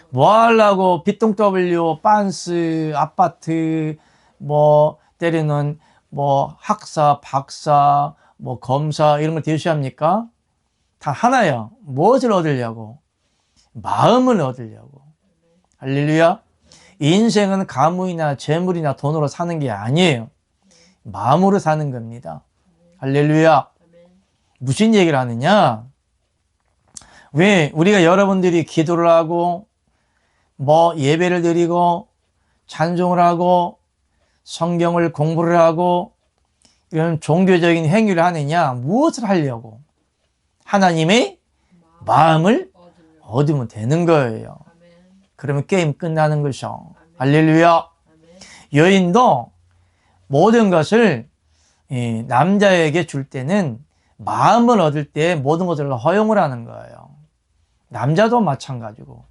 뭐 하려고 빛동 W 빤스 아파트 뭐 때리는 뭐 학사, 박사, 뭐 검사 이런 걸 대시합니까? 다 하나예요. 무엇을 얻으려고? 마음을 얻으려고. 할렐루야. 인생은 가문이나 재물이나 돈으로 사는 게 아니에요. 마음으로 사는 겁니다. 할렐루야. 무슨 얘기를 하느냐? 왜 우리가 여러분들이 기도를 하고 뭐 예배를 드리고 찬송을 하고 성경을 공부를 하고 이런 종교적인 행위를 하느냐? 무엇을 하려고? 하나님의 마음을 얻으면 되는 거예요. 그러면 게임 끝나는 것이죠. 할렐루야. 여인도 모든 것을 남자에게 줄 때는 마음을 얻을 때 모든 것을 허용을 하는 거예요. 남자도 마찬가지고.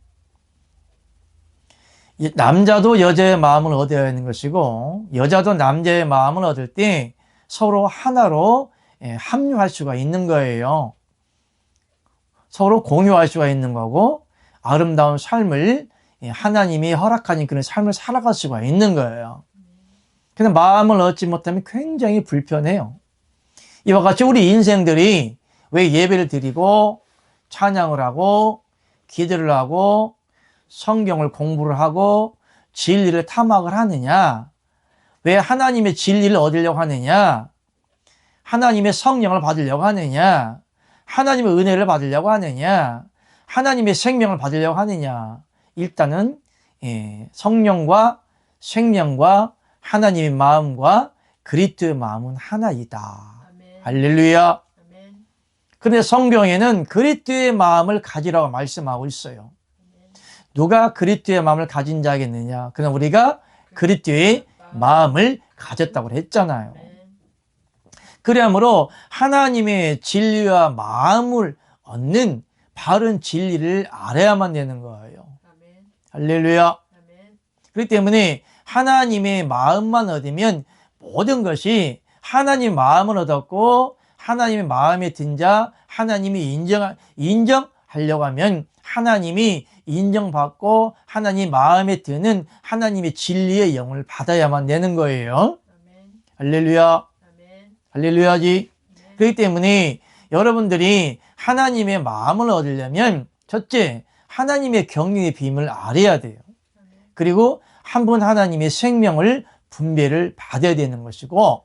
남자도 여자의 마음을 얻어야 하는 것이고 여자도 남자의 마음을 얻을 때 서로 하나로 합류할 수가 있는 거예요. 서로 공유할 수가 있는 거고 아름다운 삶을 하나님이 허락하는 그런 삶을 살아갈 수가 있는 거예요. 근데 마음을 얻지 못하면 굉장히 불편해요. 이와 같이 우리 인생들이 왜 예배를 드리고 찬양을 하고 기도를 하고 성경을 공부를 하고 진리를 탐학을 하느냐? 왜 하나님의 진리를 얻으려고 하느냐? 하나님의 성령을 받으려고 하느냐? 하나님의 은혜를 받으려고 하느냐? 하나님의 생명을 받으려고 하느냐? 일단은 성령과 생명과 하나님의 마음과 그리스도의 마음은 하나이다. 아멘. 할렐루야. 아멘. 그런데 성경에는 그리스도의 마음을 가지라고 말씀하고 있어요. 누가 그리스도의 마음을 가진 자겠느냐? 그냥 우리가 그리스도의 마음을 가졌다고 했잖아요. 그러므로 하나님의 진리와 마음을 얻는 바른 진리를 알아야만 되는 거예요. 할렐루야. 그렇기 때문에 하나님의 마음만 얻으면 모든 것이 하나님의 마음을 얻었고 하나님의 마음에 든 자 하나님이 인정하려고 하면 하나님이 인정받고 하나님 마음에 드는 하나님의 진리의 영을 받아야만 되는 거예요. 할렐루야. 할렐루야지. 그렇기 때문에 여러분들이 하나님의 마음을 얻으려면 첫째, 하나님의 경륜의 비밀을 알아야 돼요. 그리고 한 분 하나님의 생명을 분배를 받아야 되는 것이고,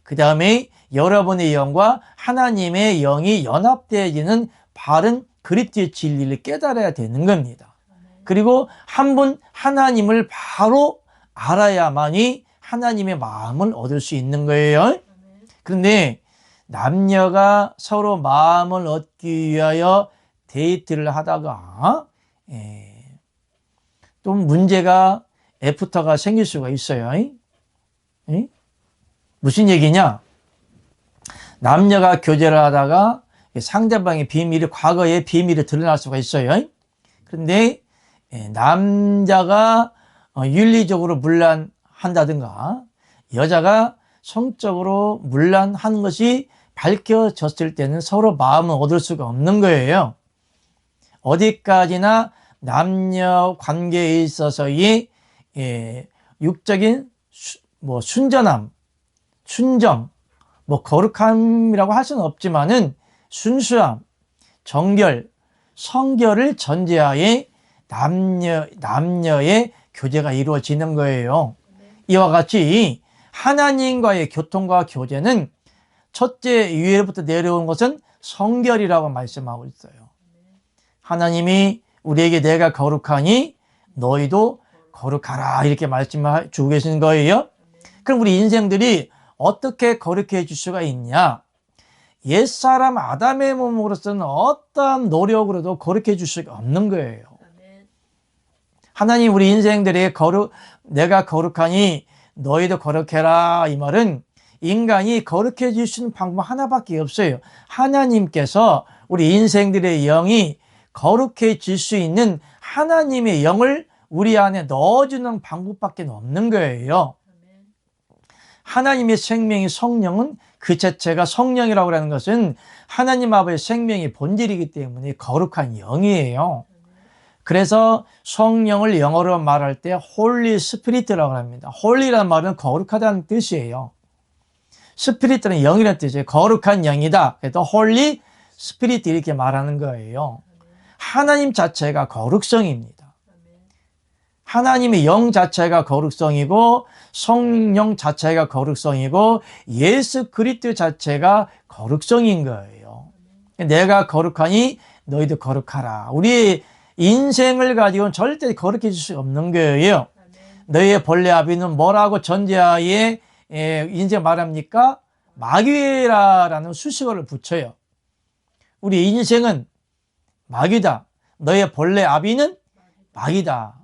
그 다음에 여러분의 영과 하나님의 영이 연합되어지는 바른 그리스도의 진리를 깨달아야 되는 겁니다. 그리고 한 분 하나님을 바로 알아야만이 하나님의 마음을 얻을 수 있는 거예요. 그런데 남녀가 서로 마음을 얻기 위하여 데이트를 하다가 또 문제가 애프터가 생길 수가 있어요. 무슨 얘기냐? 남녀가 교제를 하다가 상대방의 비밀이, 과거의 비밀이 드러날 수가 있어요. 그런데 남자가 윤리적으로 문란한다든가 여자가 성적으로 문란하는 것이 밝혀졌을 때는 서로 마음을 얻을 수가 없는 거예요. 어디까지나 남녀 관계에 있어서의 육적인 순전함, 순정, 거룩함이라고 할 수는 없지만은 순수함, 정결, 성결을 전제하에 남녀의 교제가 이루어지는 거예요. 이와 같이 하나님과의 교통과 교제는 첫째 위에부터 내려온 것은 성결이라고 말씀하고 있어요. 하나님이 우리에게 내가 거룩하니 너희도 거룩하라 이렇게 말씀을 주고 계시는 거예요. 그럼 우리 인생들이 어떻게 거룩해 줄 수가 있냐? 옛사람 아담의 몸으로서는 어떠한 노력으로도 거룩해 줄 수가 없는 거예요. 하나님 우리 인생들이 내가 거룩하니 너희도 거룩해라 이 말은 인간이 거룩해 줄 수 있는 방법 하나밖에 없어요. 하나님께서 우리 인생들의 영이 거룩해질 수 있는 하나님의 영을 우리 안에 넣어주는 방법밖에 없는 거예요. 하나님의 생명이 성령은 그 자체가 성령이라고 하는 것은 하나님 아버지의 생명의 본질이기 때문에 거룩한 영이에요. 그래서 성령을 영어로 말할 때 홀리 스피릿이라고 합니다. 홀리라는 말은 거룩하다는 뜻이에요. 스피릿은 영이라는 뜻이에요. 거룩한 영이다. 그래서 홀리 스피릿 이렇게 말하는 거예요. 하나님 자체가 거룩성입니다. 하나님의 영 자체가 거룩성이고 성령 자체가 거룩성이고 예수 그리스도 자체가 거룩성인 거예요. 내가 거룩하니 너희도 거룩하라. 우리의 인생을 가지고는 절대 거룩해질 수 없는 거예요. 너희의 본래 아비는 뭐라고 전제하에 인생 말합니까? 마귀라는 수식어를 붙여요. 우리 인생은 마귀다. 너의 본래 아비는 마귀다.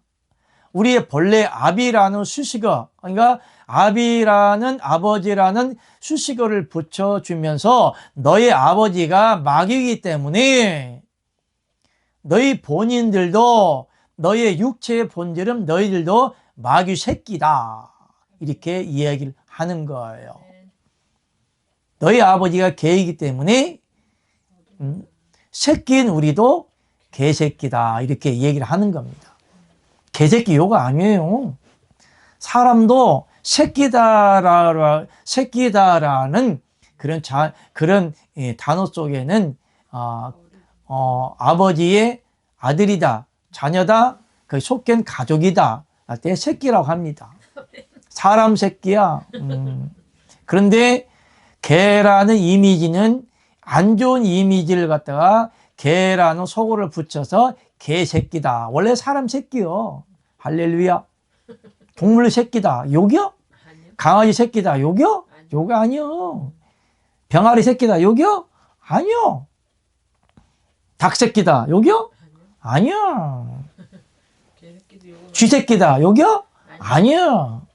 우리의 본래 아비라는 수식어, 그러니까 아비라는 아버지라는 수식어를 붙여주면서 너의 아버지가 마귀이기 때문에 너희 본인들도 너의 육체의 본질은 너희들도 마귀 새끼다. 이렇게 이야기를 하는 거예요. 너희 아버지가 개이기 때문에 새끼인 우리도 개새끼다. 이렇게 얘기를 하는 겁니다. 개새끼 요가 아니에요. 사람도 새끼다라는 그런 단어 속에는 아버지의 아들이다, 자녀다, 그 속된 가족이다 할 때 새끼라고 합니다. 사람 새끼야. 그런데 개라는 이미지는 안 좋은 이미지를 갖다가 개라는 속어를 붙여서 개새끼다. 원래 사람 새끼요. 할렐루야. 동물 새끼다. 욕이요? 강아지 새끼다. 욕이요? 욕 아니요. 병아리 새끼다. 욕이요? 아니요. 닭 새끼다. 욕이요? 아니요. 쥐 새끼다. 욕이요? 아니요.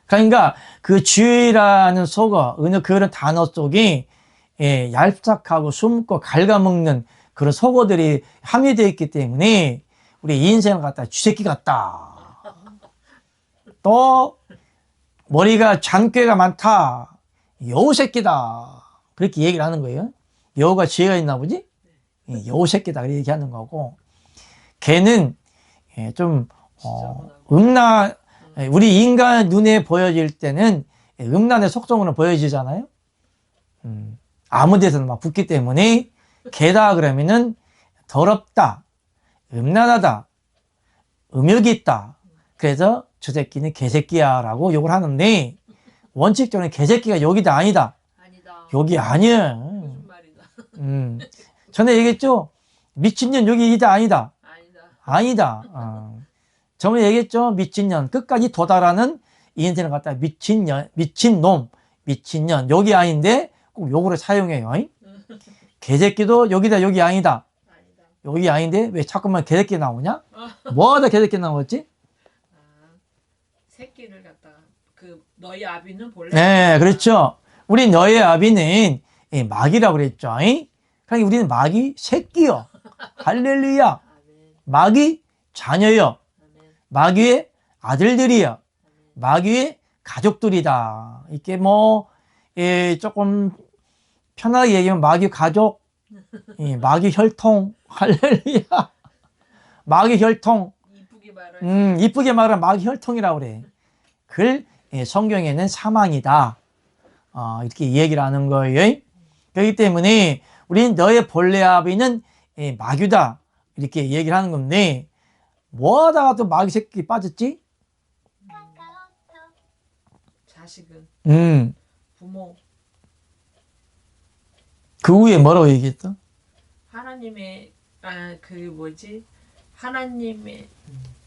그러니까 그 쥐라는 속어, 그런 단어 속에 얄싹하고 숨고 갉아먹는 그런 속어들이 함유되어 있기 때문에 우리 인생을 갖다 쥐새끼 같다. 또 머리가 잔꾀가 많다. 여우 새끼다. 그렇게 얘기를 하는 거예요. 여우가 지혜가 있나 보지? 여우 새끼다. 그렇게 얘기하는 거고. 개는 좀 우리 인간 눈에 보여질 때는 음란의 속성으로 보여지잖아요. 아무 데서나 막 붙기 때문에 개다 그러면은 더럽다, 음란하다, 음욕이 있다. 그래서 저 새끼는 개새끼야 라고 욕을 하는데, 원칙적으로 개새끼가 여기다 아니다. 아니다. 여기 아니야. 무슨 말이다. 전에 얘기했죠? 미친년 여기 이다 아니다. 아니다. 아니다. 저번에 얘기했죠? 미친년. 끝까지 도달하는 이 인생을 갖다 미친년, 미친놈, 미친년. 여기 아닌데 꼭 요거를 사용해요. 개새끼도 여기다 여기 아니다. 아니다. 여기 아닌데 왜 자꾸만 개새끼 나오냐? 뭐하다 개새끼 나오겠지? 새끼를 갖다가 그 너희 아비는 본래 네, 그렇죠. 우리 너의 아비는 마귀라고 그랬죠. 그러니까 우리는 마귀 새끼요. 할렐루야. 아멘. 마귀 자녀요. 아멘. 마귀의 아들들이요. 마귀의 가족들이다. 이렇게 조금 편하게 얘기하면 마귀 가족, 마귀 혈통, 할렐루야. 마귀 혈통, 이쁘게 말하지. 이쁘게 말하면 마귀 혈통이라고 그래. 그걸 성경에는 사망이다. 이렇게 얘기를 하는 거예요. 그렇기 때문에 우린 너의 본래 아비는 마귀다. 이렇게 얘기를 하는 건데, 뭐 하다가 또 마귀 새끼 빠졌지? 자식은 부모 그 후에 뭐라고 얘기했어? 하나님의 하나님의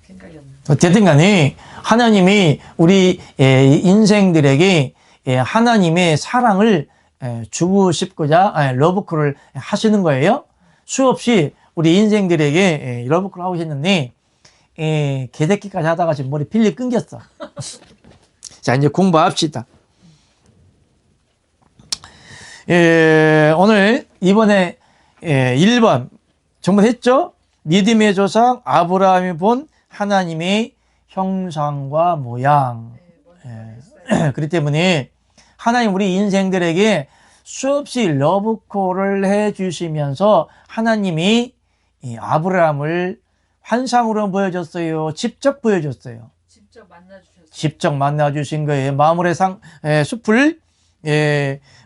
생각이 안 나. 어쨌든 간에 하나님이 우리 인생들에게 하나님의 사랑을 주고 싶고자 러브콜을 하시는 거예요. 수없이 우리 인생들에게 러브콜 하고 계셨는데 개새끼까지 하다가 지금 머리 필리 끊겼어. 자, 이제 공부합시다. 오늘 이번에 1번 정말 믿음의 조상 아브라함이 본 하나님의 형상과 모양. 그렇기 때문에 하나님 우리 인생들에게 수없이 러브콜을 해주시면서 하나님이 이 아브라함을 환상으로 보여줬어요. 직접 보여줬어요. 직접 만나주셨어요. 직접 만나주신 거예요.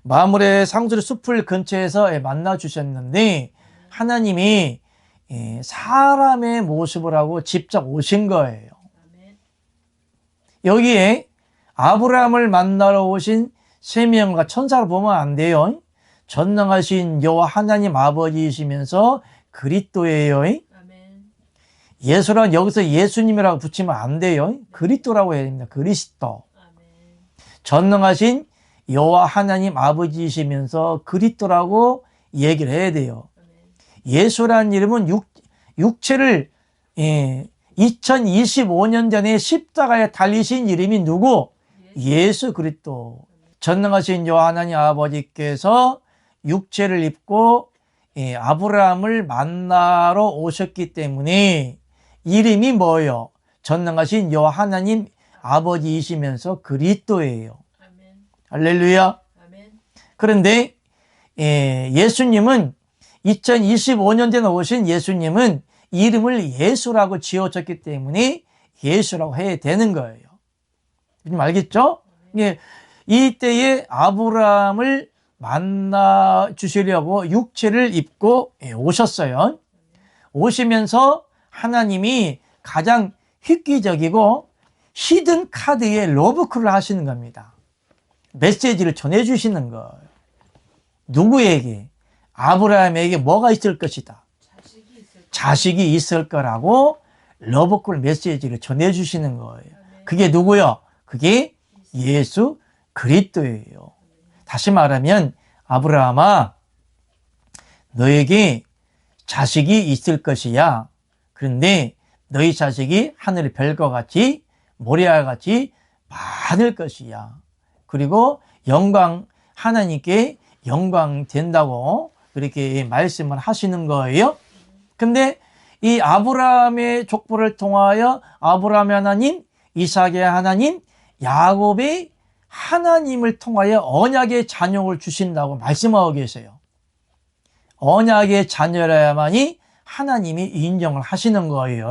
마물의 상수리 숲을 근처에서 만나주셨는데 하나님이 사람의 모습을 하고 직접 오신 거예요. 아멘. 여기에 아브라함을 만나러 오신 세 명과 천사를 보면 안 돼요. 전능하신 여호와 하나님 아버지이시면서 그리스도예요. 아멘. 예수란 여기서 예수님이라고 붙이면 안 돼요. 그리스도라고 해야 됩니다. 그리스도. 아멘. 전능하신 여호와 하나님 아버지이시면서 그리스도라고 얘기를 해야 돼요. 아멘. 예수라는 이름은 육체를 2025년 전에 십자가에 달리신 이름이 누구? 예수 그리스도. 전능하신 여호와 하나님 아버지께서 육체를 입고 아브라함을 만나러 오셨기 때문에 이름이 뭐예요? 전능하신 여호와 하나님 아버지이시면서 그리스도예요. 아멘. 할렐루야. 아멘. 그런데 예수님은 2025년 전에 오신 예수님은 이름을 예수라고 지어졌기 때문에 예수라고 해야 되는 거예요. 좀 알겠죠? 이때에 아브라함을 만나 주시려고 육체를 입고 오셨어요. 오시면서 하나님이 가장 획기적이고 히든 카드에 러브콜을 하시는 겁니다. 메시지를 전해주시는 거예요. 누구에게? 아브라함에게 뭐가 있을 것이다. 자식이 있을 거라고 러브콜 메시지를 전해주시는 거예요. 그게 누구요? 그게 예수 그리스도예요. 다시 말하면 아브라함아, 너에게 자식이 있을 것이야. 그런데 너희 자식이 하늘의 별과 같이 모래와 같이 많을 것이야. 그리고 하나님께 영광 된다고 그렇게 말씀을 하시는 거예요. 근데 이 아브라함의 족보를 통하여 아브라함의 하나님, 이삭의 하나님, 야곱의 하나님을 통하여 언약의 자녀를 주신다고 말씀하고 계세요. 언약의 자녀라야만이 하나님이 인정을 하시는 거예요.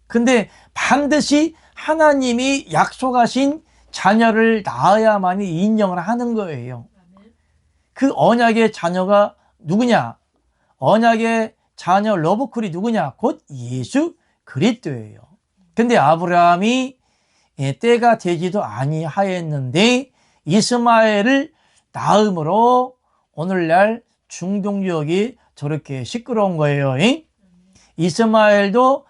근데 반드시 하나님이 약속하신 자녀를 낳아야만이 인정을 하는 거예요. 그 언약의 자녀가 누구냐? 언약의 자녀 러브콜이 누구냐? 곧 예수 그리스도예요. 근데 아브라함이 때가 되지도 아니하였는데 이스마엘을 낳음으로 오늘날 중동 지역이 저렇게 시끄러운 거예요. 이스마엘은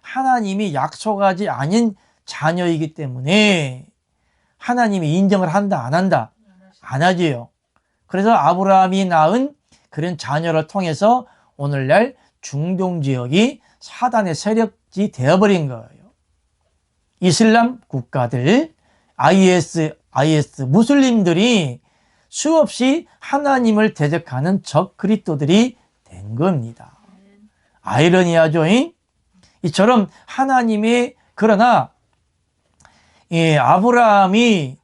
하나님이 약속하지 않은 자녀이기 때문에 하나님이 인정을 한다, 안 한다? 안 하지요. 그래서 아브라함이 낳은 그런 자녀를 통해서 오늘날 중동 지역이 사단의 세력지 되어버린 거예요. 이슬람 국가들, IS, 무슬림들이 수없이 하나님을 대적하는 적 그리스도들이 된 겁니다. 아이러니하죠. 이처럼 하나님이 그러나 아브라함에게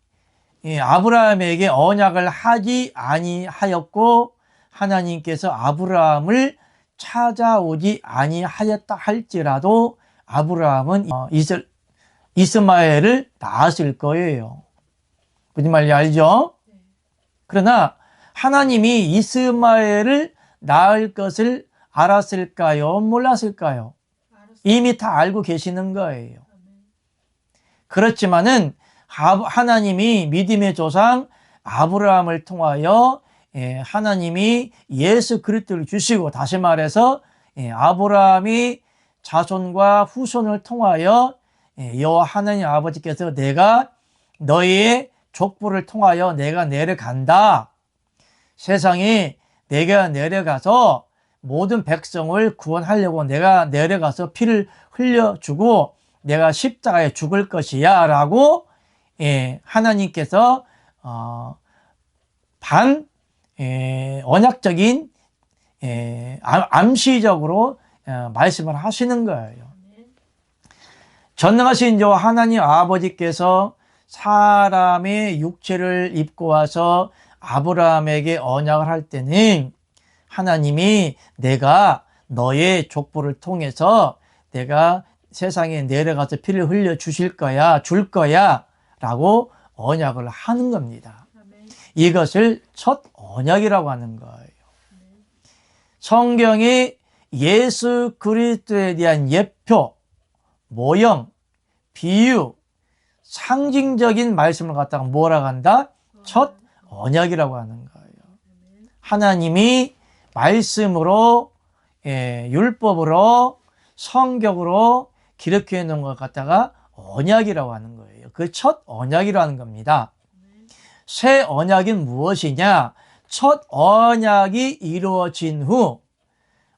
언약을 하지 아니하였고 하나님께서 아브라함을 찾아오지 아니하였다 할지라도 아브라함은 이스마엘을 낳았을 거예요. 무슨 말인지 알죠? 그러나 하나님이 이스마엘을 낳을 것을 알았을까요? 몰랐을까요? 이미 다 알고 계시는 거예요. 그렇지만은 하나님이 믿음의 조상 아브라함을 통하여 하나님이 예수 그리스도를 주시고, 다시 말해서 아브라함이 자손과 후손을 통하여 여호와 하나님 아버지께서 내가 너희의 족보를 통하여 내가 내려간다. 세상에 내가 내려가서 모든 백성을 구원하려고 내가 내려가서 피를 흘려주고 내가 십자가에 죽을 것이야 라고 하나님께서 언약적인 암시적으로 말씀을 하시는 거예요. 전능하신 저 하나님 아버지께서 사람의 육체를 입고 와서 아브라함에게 언약을 할 때는 하나님이 내가 너의 족보를 통해서 내가 세상에 내려가서 피를 흘려 주실 거야, 줄 거야 라고 언약을 하는 겁니다. 이것을 첫 언약이라고 하는 거예요. 성경에 예수 그리스도에 대한 예표, 모형, 비유, 상징적인 말씀을 갖다가 뭐라고 한다? 첫 언약이라고 하는 거예요. 하나님이 말씀으로, 율법으로, 성경으로 기록해 놓은 것 갖다가 언약이라고 하는 거예요. 그 첫 언약이라고 하는 겁니다. 새 언약은 무엇이냐? 첫 언약이 이루어진 후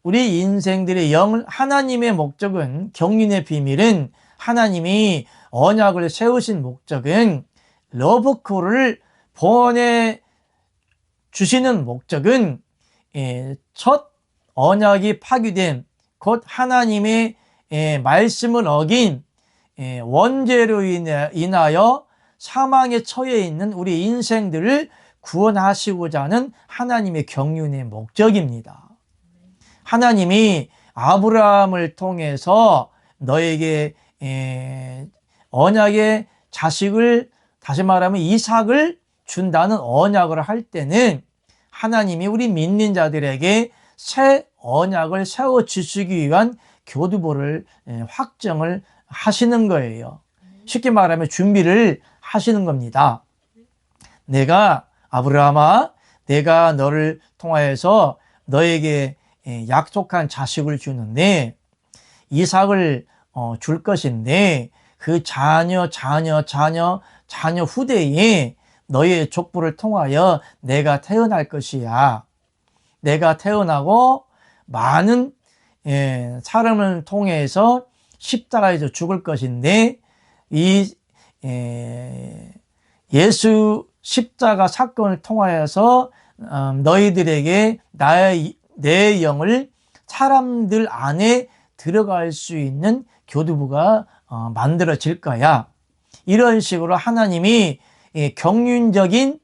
우리 인생들의 하나님의 목적은, 경륜의 비밀은, 하나님이 언약을 세우신 목적은, 러브콜을 보내주시는 목적은 첫 언약이 파기된, 곧 하나님의 말씀을 어긴 원죄로 인하여 사망에 처해 있는 우리 인생들을 구원하시고자 하는 하나님의 경륜의 목적입니다. 하나님이 아브라함을 통해서 너에게 언약의 자식을, 다시 말하면 이삭을 준다는 언약을 할 때는 하나님이 우리 믿는 자들에게 새 언약을 세워주시기 위한 교두보를 확정을 하시는 거예요. 쉽게 말하면 준비를 하시는 겁니다. 내가 아브라함아, 내가 너를 통하여서 너에게 약속한 자식을 주는데 이삭을 줄 것인데 그 자녀 후대에 너의 족보를 통하여 내가 태어날 것이야. 내가 태어나고 많은 사람을 통해서 십자가에서 죽을 것인데 이 예수 십자가 사건을 통하여서 너희들에게 내 영을 사람들 안에 들어갈 수 있는 교두보가 만들어질 거야. 이런 식으로 하나님이 경륜적인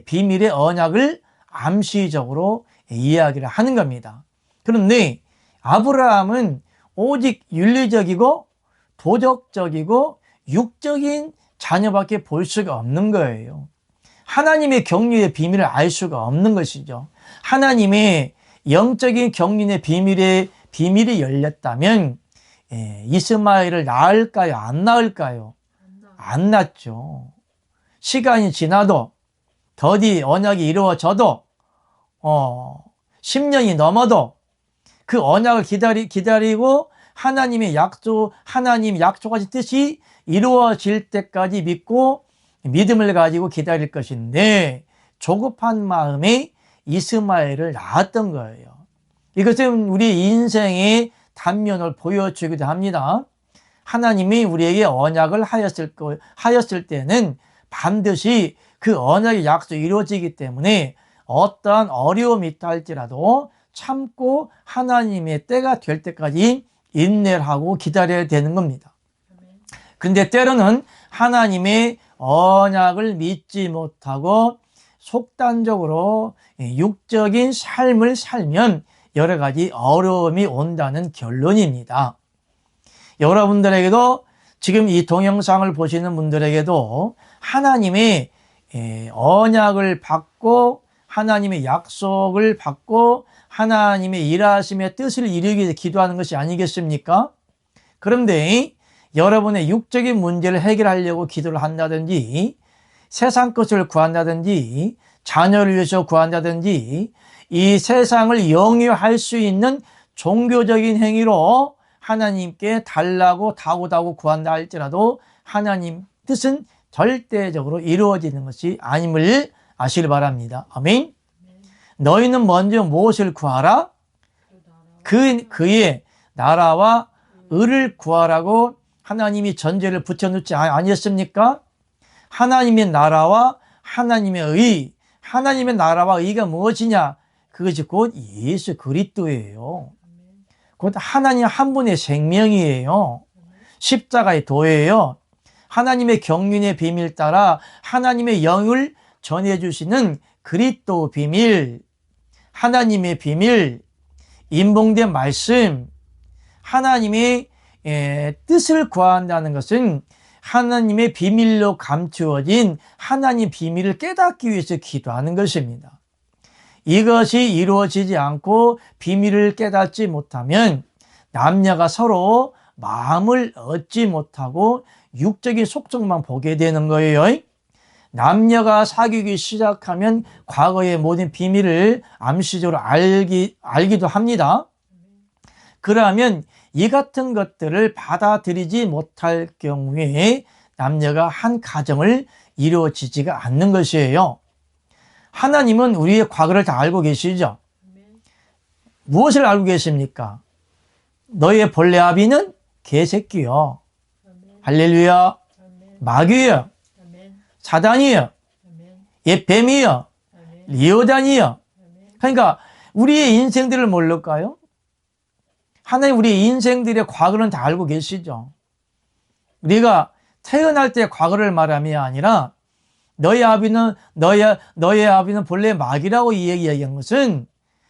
비밀의 언약을 암시적으로 이야기를 하는 겁니다. 그런데 아브라함은 오직 윤리적이고 도덕적이고 육적인 자녀밖에 볼 수가 없는 거예요. 하나님의 경륜의 비밀을 알 수가 없는 것이죠. 하나님의 영적인 경륜의 비밀이 열렸다면 이스마엘을 낳을까요? 안 낳을까요? 안 낳죠. 시간이 지나도 더디 언약이 이루어져도 10년이 넘어도 그 언약을 기다리고 하나님이 약속하신 뜻이 이루어질 때까지 믿고 믿음을 가지고 기다릴 것인데 조급한 마음에 이스마엘을 낳았던 거예요. 이것은 우리 인생의 단면을 보여주기도 합니다. 하나님이 우리에게 언약을 하였을 때는 반드시 그 언약의 약속이 이루어지기 때문에 어떠한 어려움이 있다 할지라도 참고 하나님의 때가 될 때까지 인내를 하고 기다려야 되는 겁니다. 그런데 때로는 하나님의 언약을 믿지 못하고 속단적으로 육적인 삶을 살면 여러 가지 어려움이 온다는 결론입니다. 여러분들에게도 지금 이 동영상을 보시는 분들에게도 하나님의 언약을 받고 하나님의 약속을 받고 하나님의 일하심의 뜻을 이루기 위해서 기도하는 것이 아니겠습니까? 그런데 여러분의 육적인 문제를 해결하려고 기도를 한다든지 세상 것을 구한다든지 자녀를 위해서 구한다든지 이 세상을 영위할 수 있는 종교적인 행위로 하나님께 달라고 다고다고 구한다 할지라도 하나님 뜻은 절대적으로 이루어지는 것이 아님을 아시길 바랍니다. 아멘. 너희는 먼저 무엇을 구하라? 그의 나라와 의를 구하라고 하나님이 전제를 붙여놓지 아니었습니까? 하나님의 나라와 하나님의 의, 하나님의 나라와 의가 무엇이냐? 그것이 곧 예수 그리스도예요. 곧 하나님 한 분의 생명이에요. 십자가의 도예요. 하나님의 경륜의 비밀 따라 하나님의 영을 전해주시는 그리스도 비밀, 하나님의 비밀, 인봉된 말씀, 하나님의 뜻을 구한다는 것은 하나님의 비밀로 감추어진 하나님 비밀을 깨닫기 위해서 기도하는 것입니다. 이것이 이루어지지 않고 비밀을 깨닫지 못하면 남녀가 서로 마음을 얻지 못하고 육적인 속성만 보게 되는 거예요. 남녀가 사귀기 시작하면 과거의 모든 비밀을 암시적으로 알기도 합니다. 그러면 이 같은 것들을 받아들이지 못할 경우에 남녀가 한 가정을 이루어지지가 않는 것이에요. 하나님은 우리의 과거를 다 알고 계시죠? 무엇을 알고 계십니까? 너의 본래 아비는 개새끼요. 할렐루야. 마귀요. 사단이요. 뱀이요. 리오단이요. 그러니까 우리의 인생들을 모를까요? 하나님 우리의 인생들의 과거는 다 알고 계시죠. 우리가 태어날 때 과거를 말함이 아니라 너의 아비는 본래 마귀라고 얘기한 것은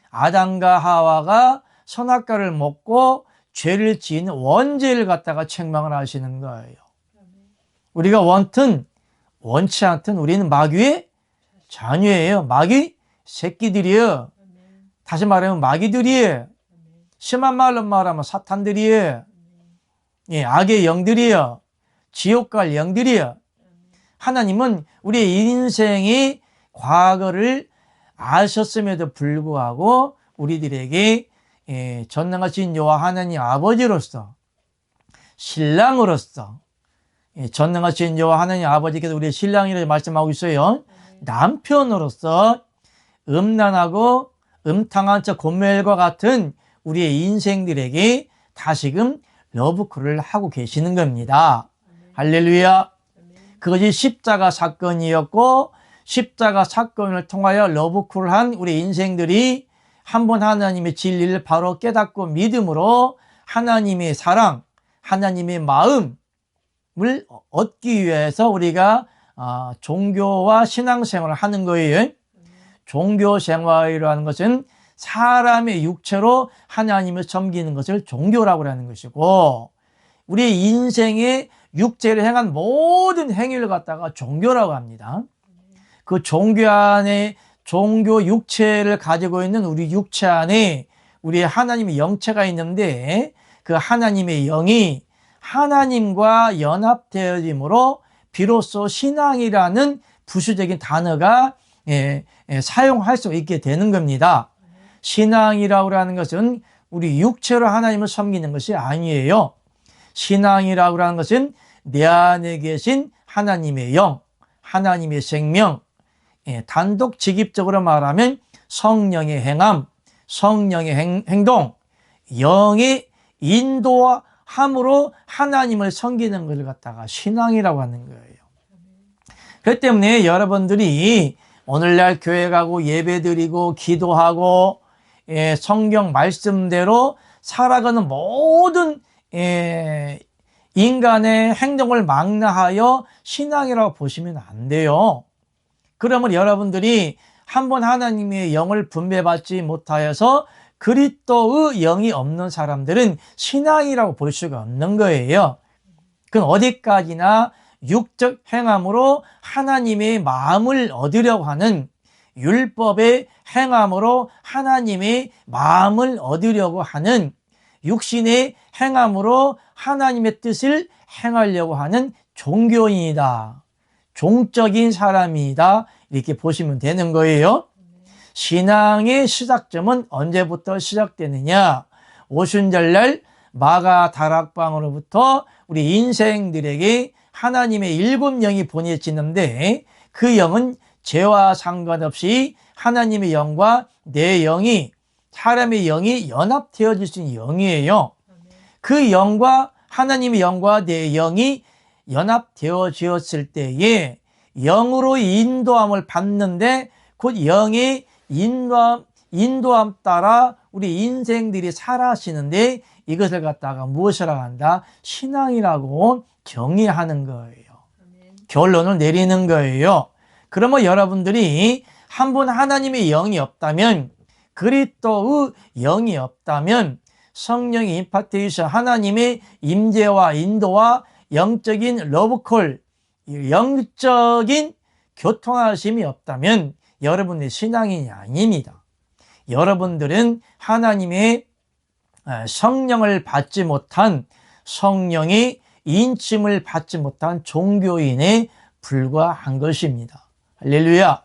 아담과 하와가 선악과를 먹고 죄를 지은 원죄를 갖다가 책망을 하시는 거예요. 우리가 원치 않든 우리는 마귀의 자녀예요. 마귀 새끼들이에요. 다시 말하면 마귀들이에요. 심한 말로 말하면 사탄들이에요. 악의 영들이에요. 지옥 갈 영들이에요. 하나님은 우리의 인생의 과거를 아셨음에도 불구하고 우리들에게 전능하신 여호와 하나님 아버지로서 신랑으로서 전능하신 여호와 하나님 아버지께서 우리의 신랑이라고 말씀하고 있어요. 남편으로서 음란하고 음탕한 저 곤멜과 같은 우리의 인생들에게 다시금 러브콜을 하고 계시는 겁니다. 할렐루야. 그것이 십자가 사건이었고 십자가 사건을 통하여 러브콜을 한 우리 인생들이 한 번 하나님의 진리를 바로 깨닫고 믿음으로 하나님의 사랑, 하나님의 마음을 얻기 위해서 우리가 종교와 신앙생활을 하는 거예요. 종교생활이라는 것은 사람의 육체로 하나님을 섬기는 것을 종교라고 하는 것이고 우리 인생의 육체를 행한 모든 행위를 갖다가 종교라고 합니다. 그 종교 안에 종교 육체를 가지고 있는 우리 육체 안에 우리의 하나님의 영체가 있는데 그 하나님의 영이 하나님과 연합되어짐으로 비로소 신앙이라는 부수적인 단어가 사용할 수 있게 되는 겁니다. 신앙이라고 하는 것은 우리 육체로 하나님을 섬기는 것이 아니에요. 신앙이라고 하는 것은 내 안에 계신 하나님의 영, 하나님의 생명, 단독 직입적으로 말하면 성령의 행함, 성령의 행동, 영의 인도함으로 하나님을 섬기는 것을 갖다가 신앙이라고 하는 거예요. 그렇기 때문에 여러분들이 오늘날 교회 가고 예배 드리고 기도하고 성경 말씀대로 살아가는 모든 인간의 행동을 망라하여 신앙이라고 보시면 안 돼요. 그러면 여러분들이 한번 하나님의 영을 분배받지 못하여서 그리스도의 영이 없는 사람들은 신앙이라고 볼 수가 없는 거예요. 그건 어디까지나 육적 행함으로 하나님의 마음을 얻으려고 하는, 율법의 행함으로 하나님의 마음을 얻으려고 하는, 육신의 행함으로 하나님의 뜻을 행하려고 하는 종교인이다, 종적인 사람이다, 이렇게 보시면 되는 거예요. 신앙의 시작점은 언제부터 시작되느냐? 오순절날 마가 다락방으로부터 우리 인생들에게 하나님의 7영이 보내지는데, 그 영은 죄와 상관없이 하나님의 영과 내 영이, 사람의 영이 연합되어질 수 있는 영이에요. 그 영과 하나님의 영과 내 영이 연합되어졌을 때에 영으로 인도함을 받는데, 곧 영의 인도함 따라 우리 인생들이 살아가시는데, 이것을 갖다가 무엇이라고 한다? 신앙이라고 정의하는 거예요. 결론을 내리는 거예요. 그러면 여러분들이 한번 하나님의 영이 없다면, 그리스도의 영이 없다면, 성령의 임파테이션, 하나님의 임재와 인도와 영적인 러브콜, 영적인 교통하심이 없다면 여러분의 신앙이 아닙니다. 여러분들은 하나님의 성령을 받지 못한, 성령의 인침을 받지 못한 종교인에 불과한 것입니다. 할렐루야.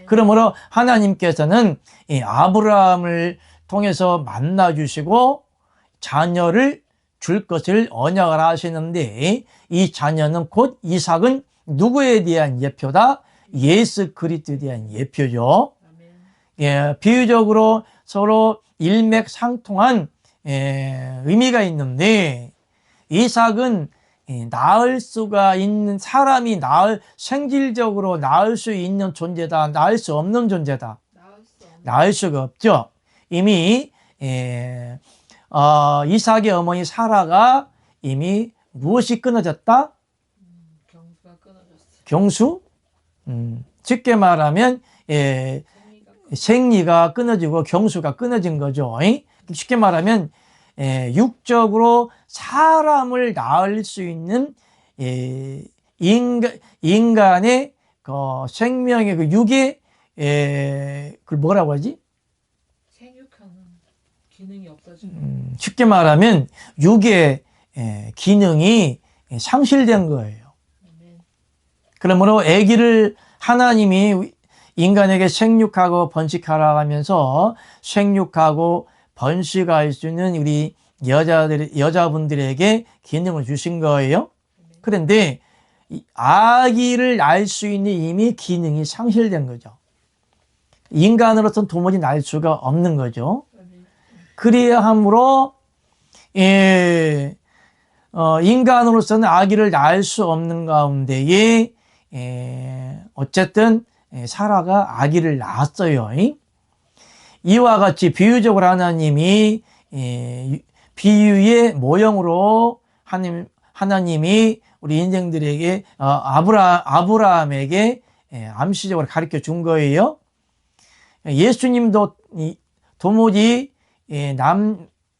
그러므로 하나님께서는 이 아브라함을 통해서 만나주시고 자녀를 줄 것을 언약을 하시는데, 이 자녀는 곧 이삭은 누구에 대한 예표다? 예수 그리스도에 대한 예표죠. 비유적으로 서로 일맥상통한 의미가 있는데, 이삭은 낳을 수가 있는, 사람이 생질적으로 낳을 수 있는 존재다, 낳을 수 없는 존재다. 낳을 수가 없죠. 이미 이삭의 어머니 사라가 이미 무엇이 끊어졌다? 경수가 끊어졌어. 경수? 쉽게 말하면 생리가 끊어지고 경수가 끊어진 거죠. 쉽게 말하면 육적으로 사람을 낳을 수 있는 인간의 그 생명의 그 육의 그걸 뭐라고 하지? 생육하는 기능이 없어지고. 쉽게 말하면 육의 기능이 상실된 거예요. 그러므로 아기를 하나님이 인간에게 생육하고 번식하라 하면서 생육하고 번식할 수 있는 우리 여자분들에게 기능을 주신 거예요. 그런데 아기를 낳을 수 있는 이미 기능이 상실된 거죠. 인간으로서는 도무지 낳을 수가 없는 거죠. 그래야 하므로 인간으로서는 아기를 낳을 수 없는 가운데에 어쨌든 사라가 아기를 낳았어요. 이와 같이 비유적으로 하나님이 비유의 모형으로 하나님이 우리 인생들에게 아브라함에게 암시적으로 가르쳐 준 거예요. 예수님도 도무지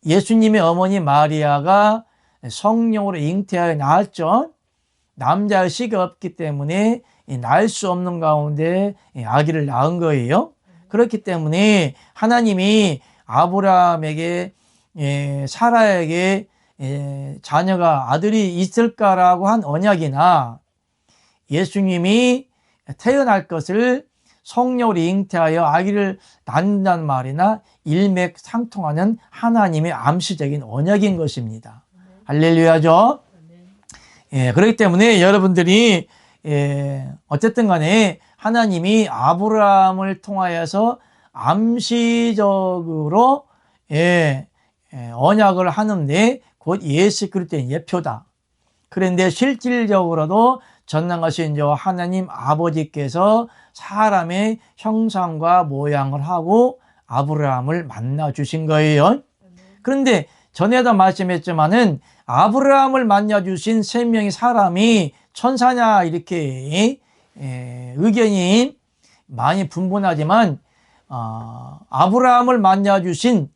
예수님의 어머니 마리아가 성령으로 잉태하여 낳았죠. 남자의 씨가 없기 때문에 낳을 수 없는 가운데 아기를 낳은 거예요. 그렇기 때문에 하나님이 아브라함에게 사라에게 자녀가 아들이 있을까라고 한 언약이나 예수님이 태어날 것을 성령으로 잉태하여 아기를 낳는다는 말이나 일맥상통하는 하나님의 암시적인 언약인 것입니다. 할렐루야죠. 그렇기 때문에 여러분들이 어쨌든 간에 하나님이 아브라함을 통하여서 암시적으로 언약을 하는데 곧 예수 그리스도의 예표다. 그런데 실질적으로도 전능하신 저 하나님 아버지께서 사람의 형상과 모양을 하고 아브라함을 만나 주신 거예요. 그런데 전에도 말씀했지만은 아브라함을 만나 주신 세 명의 사람이 천사냐 이렇게 의견이 많이 분분하지만 아브라함을 만나 주신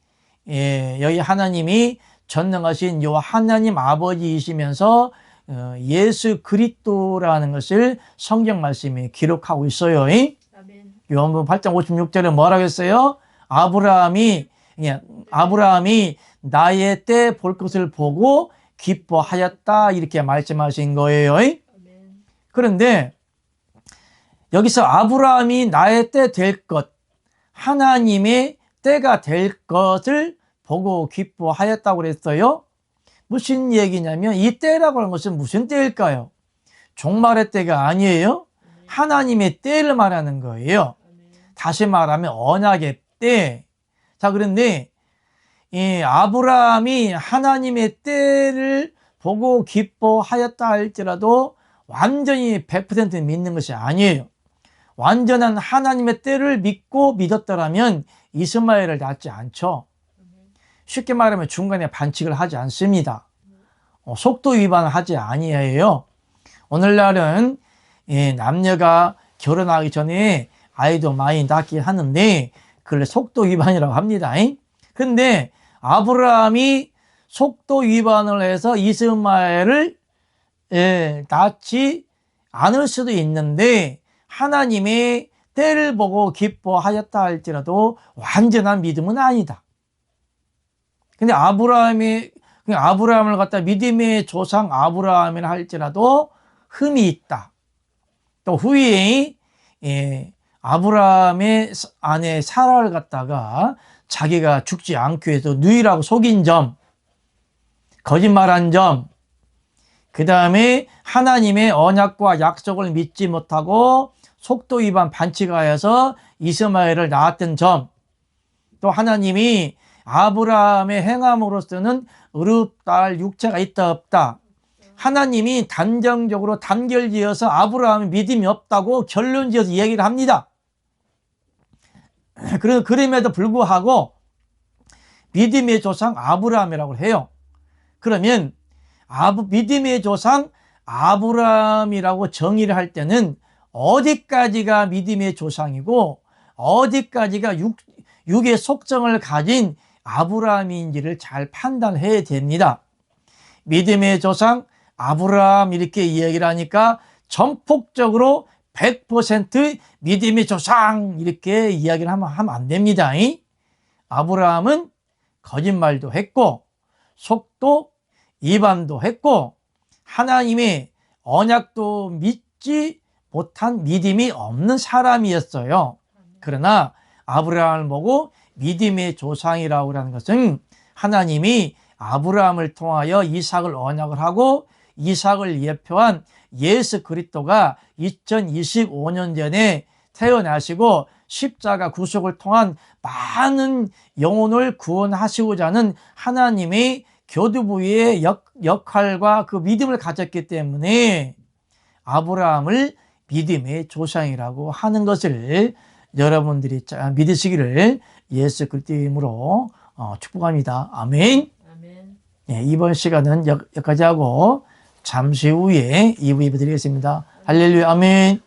여기 하나님이 전능하신 요 하나님 아버지이시면서 예수 그리스도라는 것을 성경 말씀에 기록하고 있어요. 요한복음 8장 56절에 뭐라고 했어요? 아브라함이 나의 때 볼 것을 보고 기뻐하였다 이렇게 말씀하신 거예요. 그런데 여기서 아브라함이 나의 때 될 것, 하나님의 때가 될 것을 보고 기뻐하였다고 그랬어요. 무슨 얘기냐면 이 때라고 하는 것은 무슨 때일까요? 종말의 때가 아니에요. 하나님의 때를 말하는 거예요. 다시 말하면 언약의 때. 자, 그런데 이 아브라함이 하나님의 때를 보고 기뻐하였다 할지라도 완전히 100% 믿는 것이 아니에요. 완전한 하나님의 때를 믿었더라면 이스마엘을 낳지 않죠. 쉽게 말하면 중간에 반칙을 하지 않습니다. 속도 위반을 하지 아니에요. 오늘날은 남녀가 결혼하기 전에 아이도 많이 낳긴 하는데 그걸 속도 위반이라고 합니다. 그런데 아브라함이 속도 위반을 해서 이스마엘을 낳지 않을 수도 있는데 하나님의 때를 보고 기뻐하였다 할지라도 완전한 믿음은 아니다. 근데 아브라함을 갖다 믿음의 조상 아브라함이라 할지라도 흠이 있다. 또 후에 아브라함의 아내 사라를 갖다가 자기가 죽지 않기 위해서 누이라고 속인 점, 거짓말한 점, 그 다음에 하나님의 언약과 약속을 믿지 못하고 속도 위반 반칙하여서 이스마엘을 낳았던 점, 또 하나님이 아브라함의 행함으로서는 의롭다 육체가 있다 없다, 하나님이 단정적으로 단결지어서 아브라함의 믿음이 없다고 결론지어서 얘기를 합니다. 그럼에도 불구하고 믿음의 조상 아브라함이라고 해요. 그러면 믿음의 조상 아브라함이라고 정의를 할 때는 어디까지가 믿음의 조상이고 어디까지가 육의 속성을 가진 아브라함인지를 잘 판단해야 됩니다. 믿음의 조상 아브라함 이렇게 이야기를 하니까 전폭적으로 100% 믿음의 조상 이렇게 이야기를 하면 안 됩니다. 아브라함은 거짓말도 했고 속도 위반도 했고 하나님의 언약도 믿지 못한 믿음이 없는 사람이었어요. 그러나 아브라함을 보고 믿음의 조상이라고 하는 것은 하나님이 아브라함을 통하여 이삭을 언약을 하고 이삭을 예표한 예수 그리스도가 2025년 전에 태어나시고 십자가 구속을 통한 많은 영혼을 구원하시고자 하는 하나님의 교두부의 역할과 그 믿음을 가졌기 때문에 아브라함을 믿음의 조상이라고 하는 것을 여러분들이 믿으시기를 예수 그리스도의 이름으로 축복합니다. 아멘. 네, 이번 시간은 여기까지 하고 잠시 후에 2부 예배 드리겠습니다. 할렐루야. 아멘.